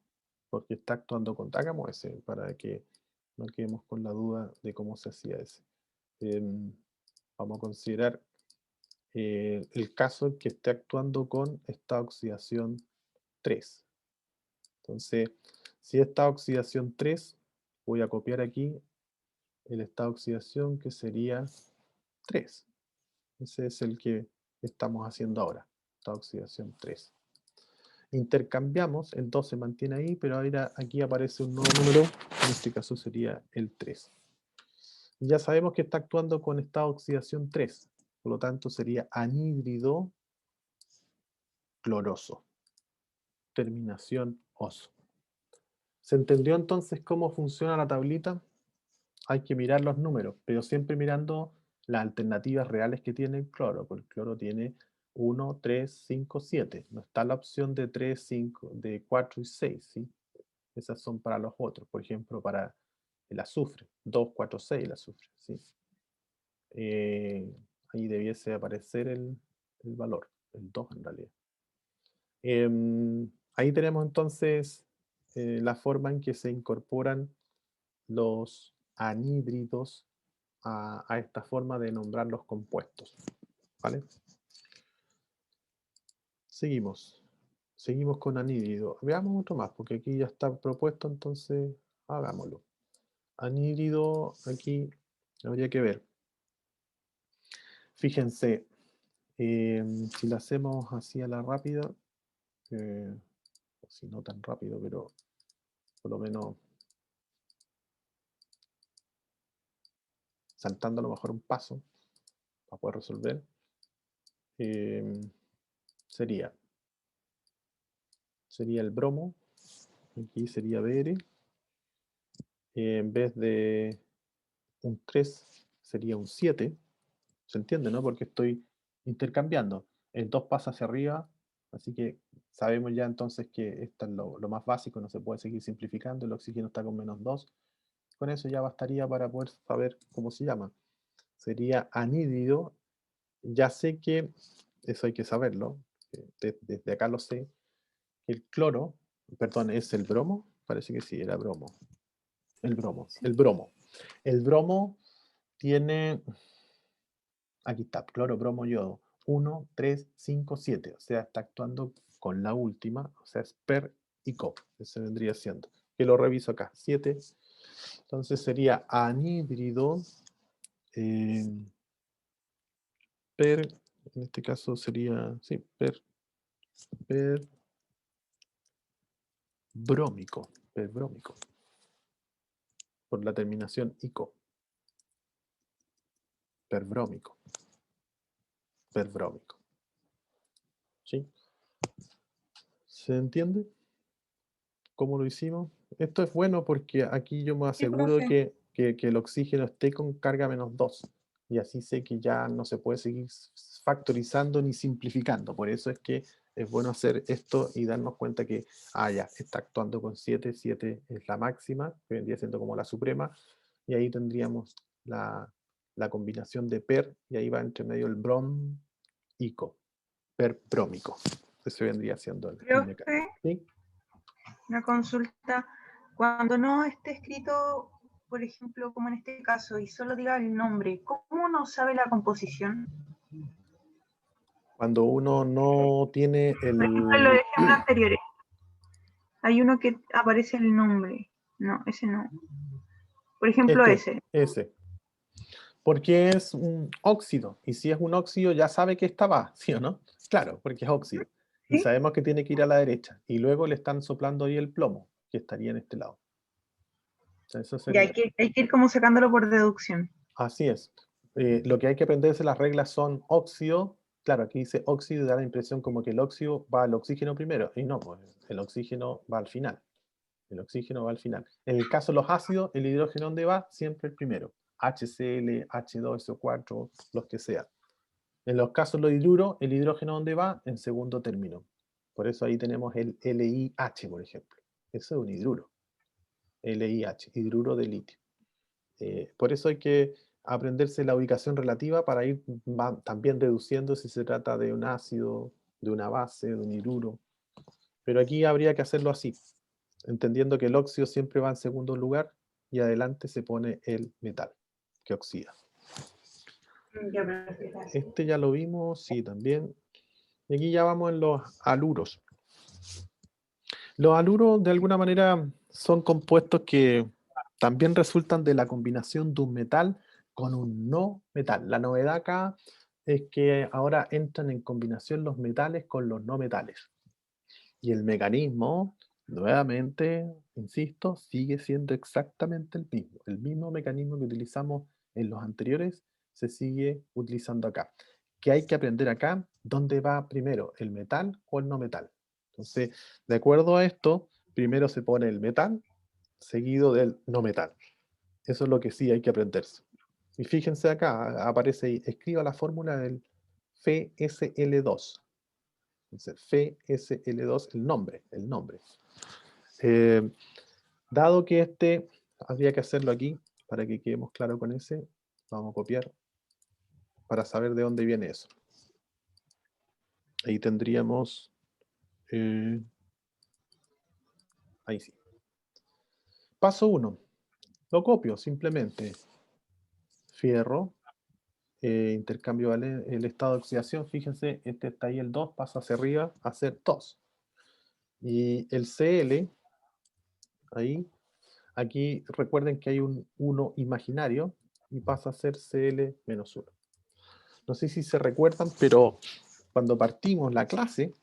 porque está actuando con, hagamos ese, para que no quedemos con la duda de cómo se hacía ese. Vamos a considerar el caso en que esté actuando con estado de oxidación 3. Entonces, si esta oxidación 3, voy a copiar aquí el estado de oxidación que sería 3. Ese es el que estamos haciendo ahora, estado de oxidación 3. Intercambiamos, el 2 se mantiene ahí, pero ahora aquí aparece un nuevo número, en este caso sería el 3. Y ya sabemos que está actuando con estado de oxidación 3, por lo tanto sería anhídrido cloroso. Terminación oso. ¿Se entendió entonces cómo funciona la tablita? Hay que mirar los números, pero siempre mirando las alternativas reales que tiene el cloro, porque el cloro tiene 1, 3, 5, 7. No está la opción de 3, 5, de 4 y 6, ¿sí? Esas son para los otros. Por ejemplo, para el azufre, 2, 4, 6 el azufre, ¿sí? Ahí debiese aparecer el valor, el 2 en realidad. Ahí tenemos entonces la forma en que se incorporan los anhídridos a esta forma de nombrar los compuestos. ¿Vale? Seguimos. Seguimos con anhídrido. Veamos otro más, porque aquí ya está propuesto, entonces hagámoslo. Anhídrido, aquí habría que ver. Fíjense, si lo hacemos así a la rápida, si no tan rápido, pero por lo menos saltando a lo mejor un paso para poder resolver, sería el bromo, aquí sería Br, en vez de un 3 sería un 7, ¿se entiende, no? Porque estoy intercambiando, el 2 pasa hacia arriba, así que sabemos ya entonces que esto es lo más básico, no se puede seguir simplificando, el oxígeno está con -2, con eso ya bastaría para poder saber cómo se llama. Sería anhídrido, ya sé que, eso hay que saberlo, desde acá lo sé, el cloro, perdón, ¿es el bromo? Parece que sí, era bromo. El bromo. El bromo tiene, aquí está, cloro, bromo, yodo. 1, 3, 5, 7. O sea, está actuando con la última, o sea, es per y co. Eso vendría siendo. Que lo reviso acá. 7. Entonces sería anhídrido per, en este caso sería, sí, per brómico. Per brómico. Por la terminación ico. Perbrómico. Perbrómico. ¿Sí? ¿Se entiende cómo lo hicimos? Esto es bueno porque aquí yo me Sí, aseguro profe. que el oxígeno esté con carga -2. Y así sé que ya no se puede seguir factorizando ni simplificando. Por eso es que es bueno hacer esto y darnos cuenta que, ya, está actuando con 7. 7 es la máxima, que vendría siendo como la suprema. Y ahí tendríamos la combinación de per, y ahí va entre medio el brom-ico. Perbrómico. Ese vendría siendo el mecanismo. Profe, ¿Sí? una consulta. Cuando no esté escrito, por ejemplo, como en este caso, y solo diga el nombre, ¿cómo uno sabe la composición? Cuando uno no tiene Por ejemplo, en los el... ejemplos anteriores, hay uno que aparece el nombre. No, ese no. Por ejemplo, ese. Ese. Porque es un óxido. Y si es un óxido, ya sabe que está va, ¿sí o no? Claro, porque es óxido. Y ¿Sí? sabemos que tiene que ir a la derecha. Y luego le están soplando ahí el plomo, que estaría en este lado. O sea, eso Y hay sería. que ir como sacándolo por deducción. Así es. Lo que hay que aprenderse, las reglas son óxido. Claro, aquí dice óxido y da la impresión como que el óxido va al oxígeno primero. Y no, pues el oxígeno va al final. El oxígeno va al final. En el caso de los ácidos, el hidrógeno, ¿dónde va? Siempre el primero. HCl, H2SO4, los que sean. En los casos de los hidruros, el hidrógeno, ¿dónde va? En segundo término. Por eso ahí tenemos el LiH, por ejemplo. Eso es un hidruro. LiH, hidruro de litio. Por eso hay que aprenderse la ubicación relativa para ir también deduciendo si se trata de un ácido, de una base, de un hidruro. Pero aquí habría que hacerlo así, entendiendo que el óxido siempre va en segundo lugar y adelante se pone el metal que oxida. Este ya lo vimos, sí, también. Y aquí ya vamos en los aluros. Los aluros, de alguna manera, son compuestos que también resultan de la combinación de un metal con un no metal. La novedad acá es que ahora entran en combinación los metales con los no metales. Y el mecanismo, nuevamente, insisto, sigue siendo exactamente el mismo. El mismo mecanismo que utilizamos en los anteriores se sigue utilizando acá. ¿Qué hay que aprender acá? ¿Dónde va primero, el metal o el no metal? Entonces, de acuerdo a esto, primero se pone el metal, seguido del no metal. Eso es lo que sí hay que aprenderse. Y fíjense acá, aparece ahí, escriba la fórmula del FSL2. Entonces, FSL2, el nombre. Dado que este, habría que hacerlo aquí, para que quedemos claros con ese, vamos a copiar, para saber de dónde viene eso. Ahí tendríamos, ahí sí. Paso 1. Lo copio simplemente. Fierro, intercambio el estado de oxidación, fíjense, este está ahí el 2, pasa hacia arriba a ser 2. Y el Cl, ahí, aquí recuerden que hay un 1 imaginario y pasa a ser Cl menos 1. No sé si se recuerdan, pero cuando partimos la clase,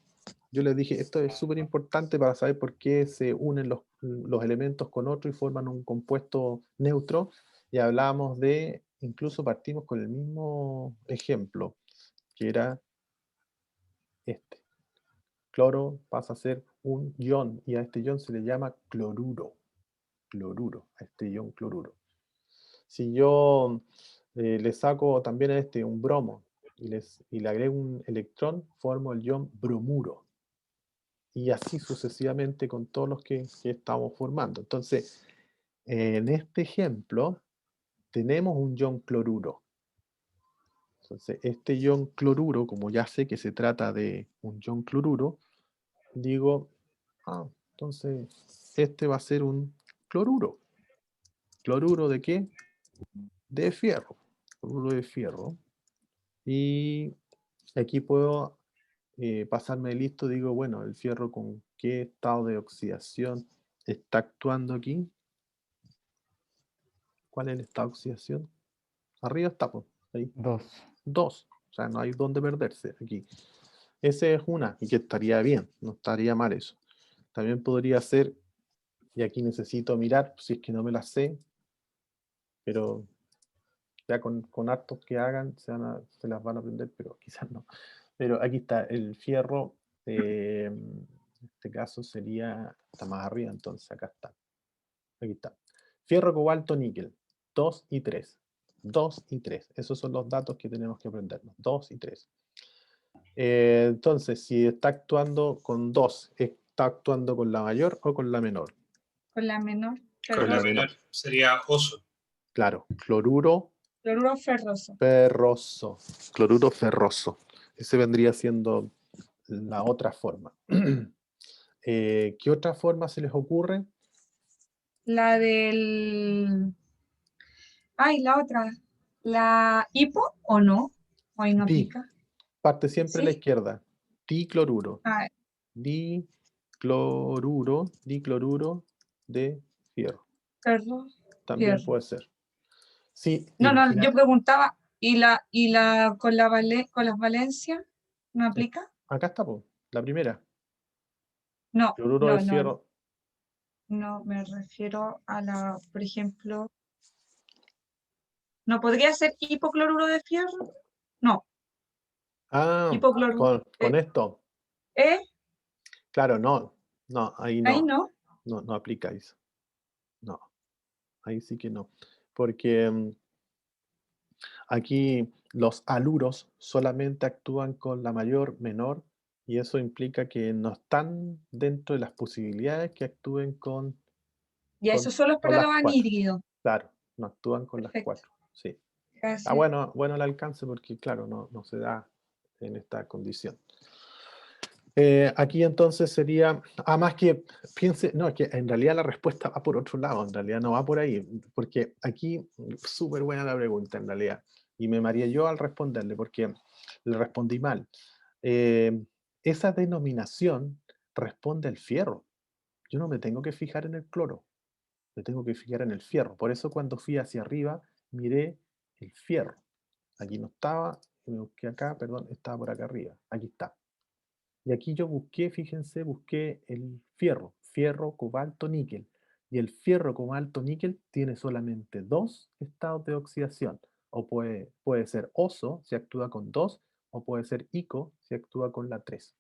yo les dije, esto es súper importante para saber por qué se unen los elementos con otros y forman un compuesto neutro. Y hablábamos de, incluso partimos con el mismo ejemplo, que era este. Cloro pasa a ser un ion, y a este ion se le llama cloruro. Cloruro, a este ion cloruro. Si yo le saco también a este un bromo y le agrego un electrón, formo el ion bromuro. Y así sucesivamente con todos los que estamos formando. Entonces, en este ejemplo, tenemos un ion cloruro. Entonces, este ion cloruro, como ya sé que se trata de un ion cloruro, digo, entonces este va a ser un cloruro. ¿Cloruro de qué? De fierro. Cloruro de fierro. Y aquí puedo pasarme listo, digo, bueno, el fierro con qué estado de oxidación está actuando aquí. ¿Cuál es el estado de oxidación? Arriba está, pues, ahí. 2. 2. O sea, no hay dónde perderse aquí. Esa es una, y que estaría bien, no estaría mal eso. También podría ser, y aquí necesito mirar, si es que no me la sé, pero ya con hartos que hagan se las van a aprender, pero quizás no. Pero aquí está, el fierro, en este caso está más arriba, entonces acá está. Aquí está. Fierro, cobalto, níquel, 2 y 3. 2 y 3. Esos son los datos que tenemos que aprendernos. 2 y 3. Entonces, si está actuando con 2, ¿está actuando con la mayor o con la menor? Con la menor. Con la Ferroso. menor sería oso. Claro, cloruro Cloruro ferroso. ferroso. Cloruro ferroso. Ese vendría siendo la otra forma. ¿Qué otra forma se les ocurre? La del... Ay, la otra. ¿La hipo o no? ¿O ahí no Di. aplica? Parte siempre a la ¿Sí? izquierda. Dicloruro. Ah, Dicloruro de fierro. ferro, También fierro. puede ser. Sí, No, no, imagina. yo preguntaba, ¿y la con con las valencias no aplica? Acá está, po, la primera. No, Cloruro de no, no, fierro. no me refiero a la, por ejemplo, ¿no podría ser hipocloruro de fierro? No, Ah, hipocloruro. con esto. ¿Eh? Claro, no. No, ahí Ahí no. no. No aplica eso. No, ahí sí que no. Porque aquí los aluros solamente actúan con la mayor, menor, y eso implica que no están dentro de las posibilidades que actúen Ya eso solo es con para las los 4. anhídridos. Claro, no actúan con las Perfecto. 4. Sí. Está Casi. bueno el alcance porque, claro, no se da en esta condición. Aquí entonces sería, más que piense, no, es que en realidad la respuesta va por otro lado, en realidad no va por ahí, porque aquí, súper buena la pregunta en realidad, y me mareé yo al responderle, porque le respondí mal. Esa denominación responde al fierro. Yo no me tengo que fijar en el cloro, me tengo que fijar en el fierro. Por eso cuando fui hacia arriba, miré el fierro. Aquí no estaba, y me busqué acá, perdón, estaba por acá arriba. Aquí está. Y aquí yo busqué, fíjense, busqué el fierro, cobalto, níquel. Y el fierro, cobalto, níquel tiene solamente 2 estados de oxidación. O puede ser oso si actúa con 2, o puede ser ico si actúa con la 3.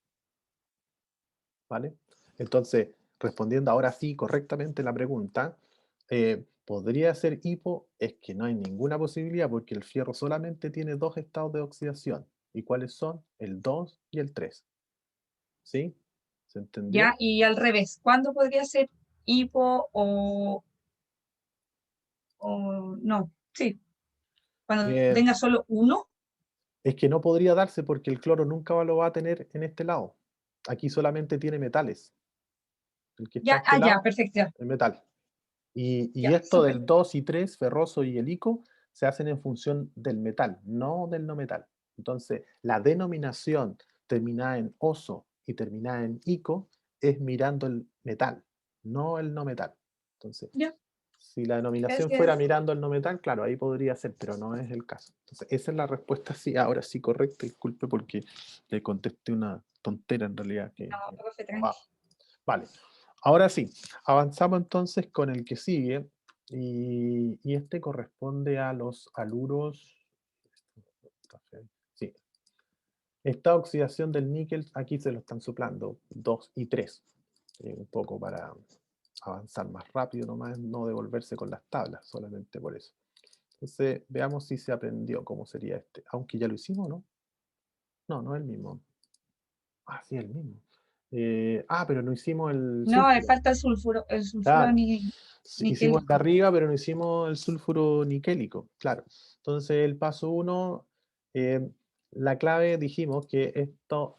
¿Vale? Entonces, respondiendo ahora sí correctamente la pregunta, ¿podría ser hipo? Es que no hay ninguna posibilidad porque el fierro solamente tiene 2 estados de oxidación. ¿Y cuáles son? El 2 y el 3. ¿Sí? ¿Se entendió? Ya, y al revés, ¿cuándo podría ser hipo o no? Sí, cuando Eh, tenga solo uno. es que no podría darse porque el cloro nunca lo va a tener en este lado. Aquí solamente tiene metales. El que está a Ya, este ya, lado perfecto. Ya. es metal. Y Ya, esto súper. del 2 y 3, ferroso y helico, se hacen en función del metal, no del no metal. Entonces, la denominación terminada en oso y terminada en ico es mirando el metal, no el no metal. Entonces, Ya, si la denominación fuera gracias. mirando el no metal, claro, ahí podría ser, pero no es el caso. Entonces, esa es la respuesta, sí, ahora sí correcta. Disculpe porque le contesté una tontera en realidad. No, profe, Ah, tranqui. vale, ahora sí, avanzamos entonces con el que sigue y este corresponde a los aluros. Sí, esta oxidación del níquel, aquí se lo están soplando, 2 y 3, un poco para avanzar más rápido nomás, no devolverse con las tablas, solamente por eso. Entonces, veamos si se aprendió cómo sería este, aunque ya lo hicimos, ¿no? No, no es el mismo. Ah, sí, el mismo. Pero no hicimos el No, sulfuro. falta el sulfuro Claro, ni sí, hicimos el de niquélico. arriba, pero no hicimos el sulfuro niquélico, claro. Entonces, el paso 1, la clave dijimos que esto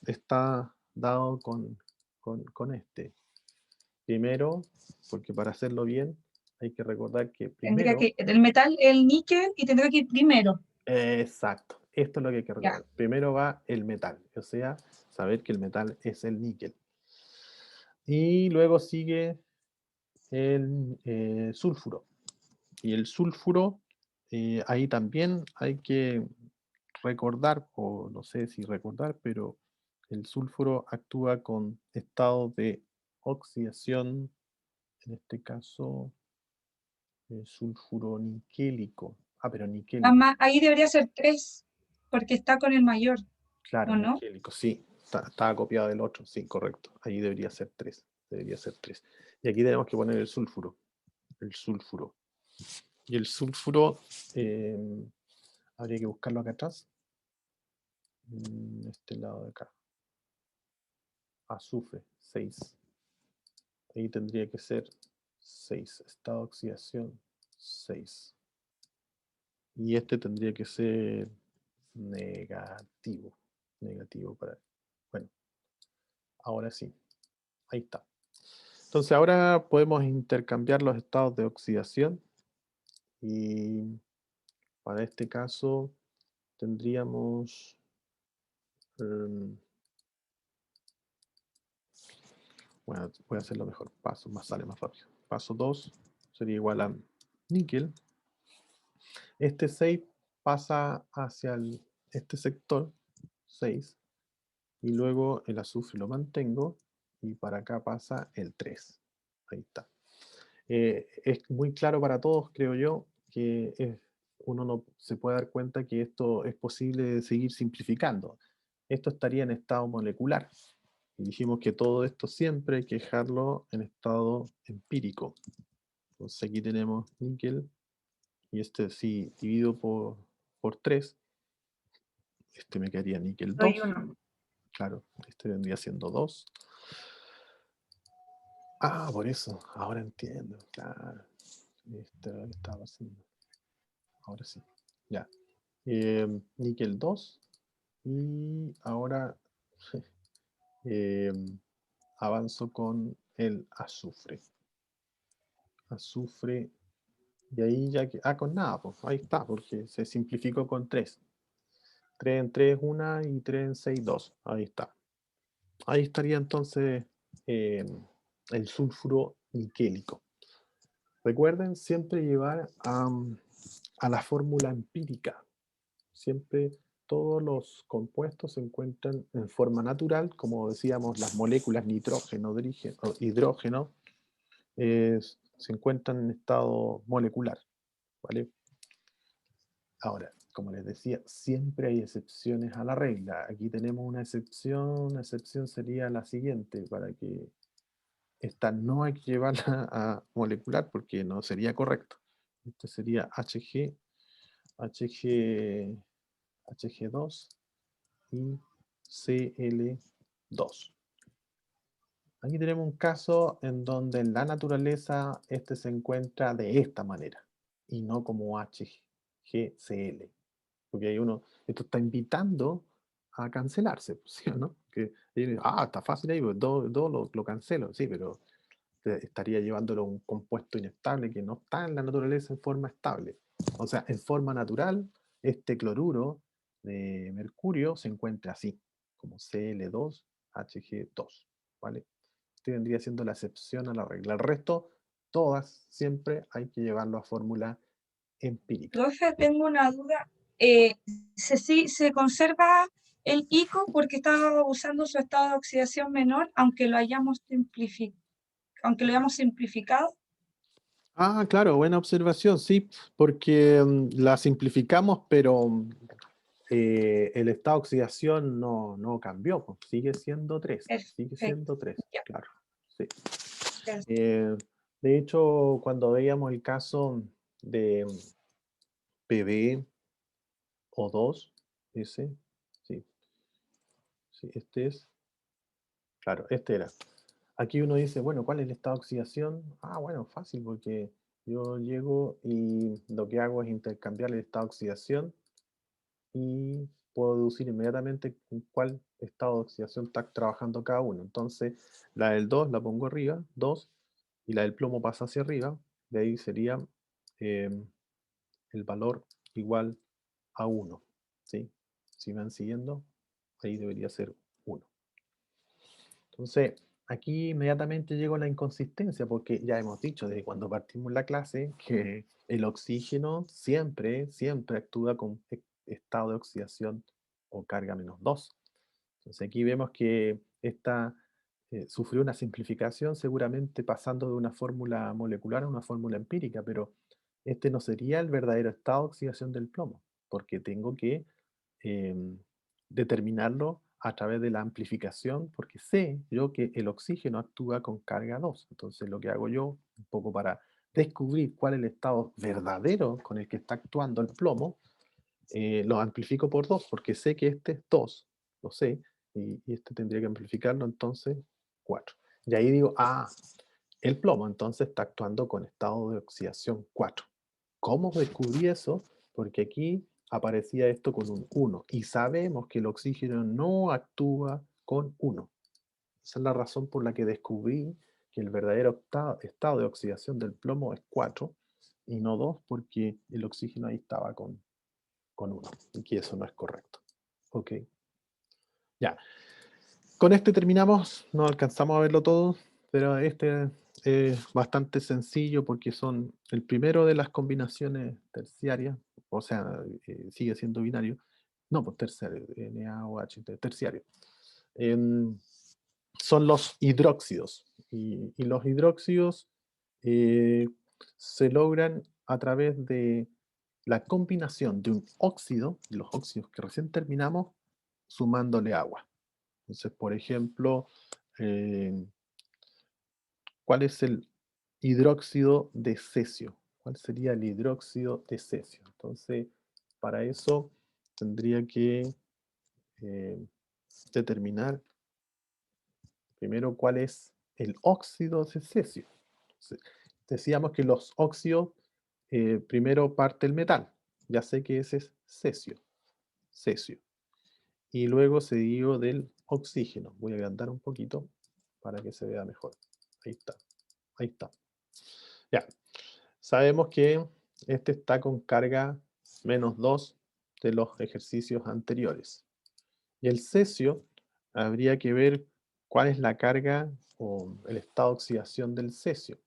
está dado con este. Primero, porque para hacerlo bien, hay que recordar que Tendría primero, que, el metal, el níquel, y tendría que ir primero. exacto, esto es lo que hay que Ya, recordar. Primero va el metal, o sea, saber que el metal es el níquel. Y luego sigue el sulfuro. Y el sulfuro, ahí también hay que recordar, o no sé si recordar, pero el sulfuro actúa con estados de oxidación, en este caso, sulfuro niquélico. Ah, pero niquélico, mamá, ahí debería ser 3, porque está con el mayor, claro, ¿o no? niquélico, sí, estaba copiado del otro, sí, correcto. Ahí debería ser 3, debería ser 3. Y aquí tenemos que poner el sulfuro, el sulfuro. Y el sulfuro, eh, habría que buscarlo acá atrás. Este lado de acá. Azufre, 6. Ahí tendría que ser 6. Estado de oxidación, 6. Y este tendría que ser negativo. Negativo para... Bueno, ahora sí. Ahí está. Entonces ahora podemos intercambiar los estados de oxidación. Y para este caso tendríamos... bueno, voy a hacerlo mejor. Paso, más sale más rápido. Paso 2 sería igual a níquel. Este 6 pasa hacia este sector, 6, y luego el azufre lo mantengo, y para acá pasa el 3. Ahí está. Es muy claro para todos, creo yo, que uno no se puede dar cuenta que esto es posible seguir simplificando. Esto estaría en estado molecular. Y dijimos que todo esto siempre hay que dejarlo en estado empírico. Entonces aquí tenemos níquel, y este sí, dividido por 3, este me quedaría níquel Doy 2. 1. Claro, este vendría siendo 2. Ah, por eso, ahora entiendo, claro. Esto es lo que estaba pasando. Ahora sí, ya. Níquel 2. Y ahora em, avanzo con el azufre. Azufre. Y ahí ya que... Ah, con nada, pues ahí está, porque se simplificó con 3. 3 en 3, 1 y 3 en 6, 2. Ahí está. Ahí estaría entonces el sulfuro niquélico. Recuerden siempre llevar a la fórmula empírica. Siempre todos los compuestos se encuentran en forma natural, como decíamos, las moléculas nitrógeno, hidrógeno, se encuentran en estado molecular, ¿vale? Ahora, como les decía, siempre hay excepciones a la regla. Aquí tenemos una excepción sería la siguiente, para que esta no hay que llevarla a molecular porque no sería correcto. Este sería Hg, Hg, Hg2 y Cl2. Aquí tenemos un caso en donde en la naturaleza este se encuentra de esta manera y no como HgCl. Porque hay uno, esto está invitando a cancelarse, ¿sí o no? Que está fácil ahí, pues, lo cancelo, sí, pero estaría llevándolo a un compuesto inestable que no está en la naturaleza en forma estable. O sea, en forma natural, este cloruro de mercurio se encuentra así, como Cl2Hg2, ¿vale? Este vendría siendo la excepción a la regla. El resto, todas, siempre hay que llevarlo a fórmula empírica. Profe, tengo una duda. ¿Se conserva el ICO porque estaba usando su estado de oxidación menor, aunque lo hayamos simplificado? Ah, claro, buena observación, sí, porque la simplificamos, pero el estado de oxidación no cambió, pues, sigue siendo 3, sigue Perfecto. siendo 3, Ya, claro. Sí. gracias. De hecho, cuando veíamos el caso de PB o 2, ese, sí, sí, este es, claro, este era. Aquí uno dice, bueno, ¿cuál es el estado de oxidación? Ah, bueno, fácil, porque yo llego y lo que hago es intercambiar el estado de oxidación y puedo deducir inmediatamente con cuál estado de oxidación está trabajando cada uno. Entonces, la del 2 la pongo arriba, 2, y la del plomo pasa hacia arriba, de ahí sería el valor igual a 1. ¿Sí? Si van siguiendo, ahí debería ser 1. Entonces, aquí inmediatamente llego a la inconsistencia, porque ya hemos dicho desde cuando partimos la clase que el oxígeno siempre actúa con estado de oxidación o carga -2. Entonces aquí vemos que esta sufrió una simplificación seguramente pasando de una fórmula molecular a una fórmula empírica, pero este no sería el verdadero estado de oxidación del plomo, porque tengo que em, determinarlo a través de la amplificación, porque sé yo que el oxígeno actúa con carga 2. Entonces lo que hago yo, un poco para descubrir cuál es el estado verdadero con el que está actuando el plomo, lo amplifico por 2, porque sé que este es 2, lo sé, y este tendría que amplificarlo, entonces 4. Y ahí digo, ah, el plomo entonces está actuando con estado de oxidación 4. ¿Cómo descubrí eso? Porque aquí aparecía esto con un 1 y sabemos que el oxígeno no actúa con 1. Esa es la razón por la que descubrí que el verdadero estado de oxidación del plomo es 4 y no 2, porque el oxígeno ahí estaba con 1 y que eso no es correcto. Ok. Ya. Con este terminamos, no alcanzamos a verlo todo, pero este es bastante sencillo porque son el primero de las combinaciones terciarias, o sea, sigue siendo binario. No, pues terciario, NaOH, terciario. Son los hidróxidos. Y los hidróxidos se logran a través de la combinación de un óxido, de los óxidos que recién terminamos, sumándole agua. Entonces, por ejemplo, eh, ¿cuál es el hidróxido de cesio? ¿Cuál sería el hidróxido de cesio? Entonces, para eso tendría que eh, determinar primero cuál es el óxido de cesio. Entonces, decíamos que los óxidos, primero parte el metal. Ya sé que ese es cesio. Cesio. Y luego seguido del oxígeno. Voy a agrandar un poquito para que se vea mejor. Ahí está. Ahí está. Ya. Sabemos que este está con carga -2 de los ejercicios anteriores. Y el cesio, habría que ver cuál es la carga o el estado de oxidación del cesio.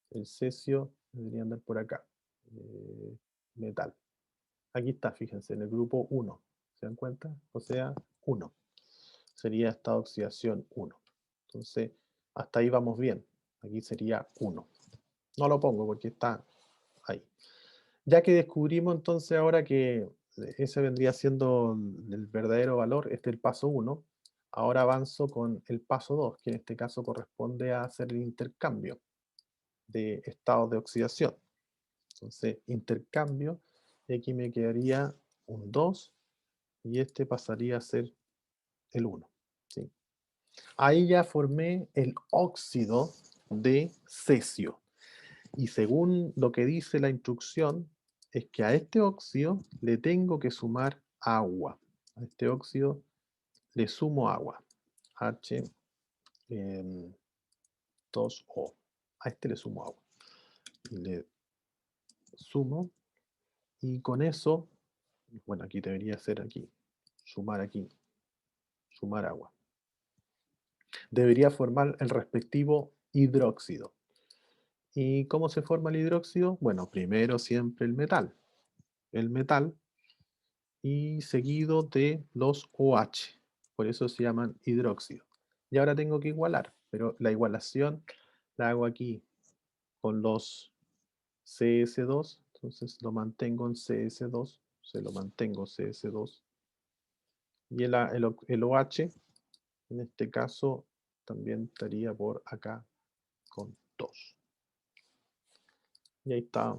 El cesio debería andar por acá. Metal. Aquí está, fíjense, en el grupo 1. ¿Se dan cuenta? O sea, 1. Sería estado de oxidación 1. Entonces, hasta ahí vamos bien. Aquí sería 1. No lo pongo porque está ahí. Ya que descubrimos entonces ahora que ese vendría siendo el verdadero valor, este es el paso 1, ahora avanzo con el paso 2, que en este caso corresponde a hacer el intercambio de estados de oxidación. Entonces, intercambio, y aquí me quedaría un 2, y este pasaría a ser el 1. ¿Sí? Ahí ya formé el óxido de cesio. Y según lo que dice la instrucción, es que a este óxido le tengo que sumar agua. A este óxido le sumo agua. H2O. A este le sumo agua. Y le sumo. Y con eso, bueno, aquí debería ser aquí. Sumar agua. Debería formar el respectivo hidróxido. ¿Y cómo se forma el hidróxido? Bueno, primero siempre el metal. El metal y seguido de los OH. Por eso se llaman hidróxido. Y ahora tengo que igualar, pero la igualación la hago aquí con los CS2. Entonces lo mantengo en CS2. Se lo mantengo CS2. Y el OH, en este caso, también estaría por acá con 2. Y ahí está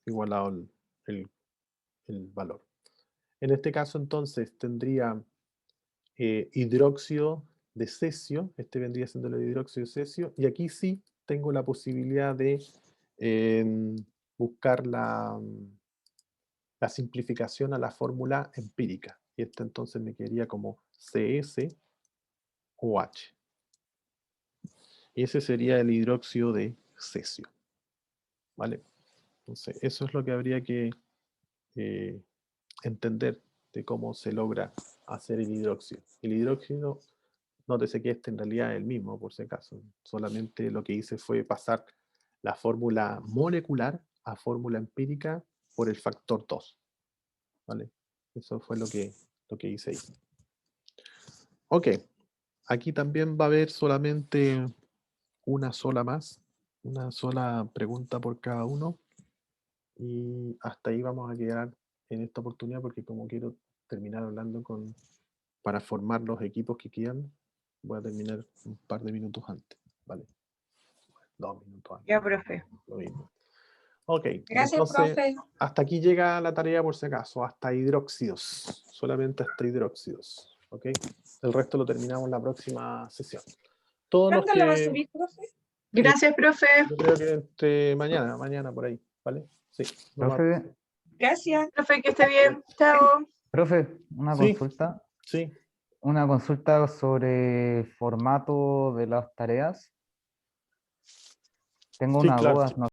igualado el valor. En este caso, entonces, tendría hidróxido de cesio. Este vendría siendo el hidróxido de cesio. Y aquí sí tengo la posibilidad de buscar la simplificación a la fórmula empírica. Y esta entonces me quedaría como CsOH. Y ese sería el hidróxido de cesio. ¿Vale? Entonces, eso es lo que habría que entender de cómo se logra hacer el hidróxido. El hidróxido, nótese que este en realidad es el mismo, por si acaso. Solamente lo que hice fue pasar la fórmula molecular a fórmula empírica por el factor 2. ¿Vale? Eso fue lo que hice ahí. Ok. Aquí también va a haber solamente una sola pregunta por cada uno. Y hasta ahí vamos a quedar en esta oportunidad porque como quiero terminar hablando para formar los equipos que quedan, voy a terminar un par de minutos antes, ¿vale? 2 minutos antes. Ya, profe. Lo mismo. Ok, Gracias, entonces profe. hasta aquí llega la tarea por si acaso, hasta hidróxidos, solamente hasta hidróxidos, ¿ok? El resto lo terminamos en la próxima sesión. Todos los ¿Cuándo lo va a que, subir, profe? Gracias, profe. yo creo que entre mañana por ahí, ¿vale? Sí. no más. Profe, Gracias. Profe, que esté bien. Chao. profe, una Sí. consulta. Sí. Una consulta sobre formato de las tareas. Tengo Sí, una claro. duda, no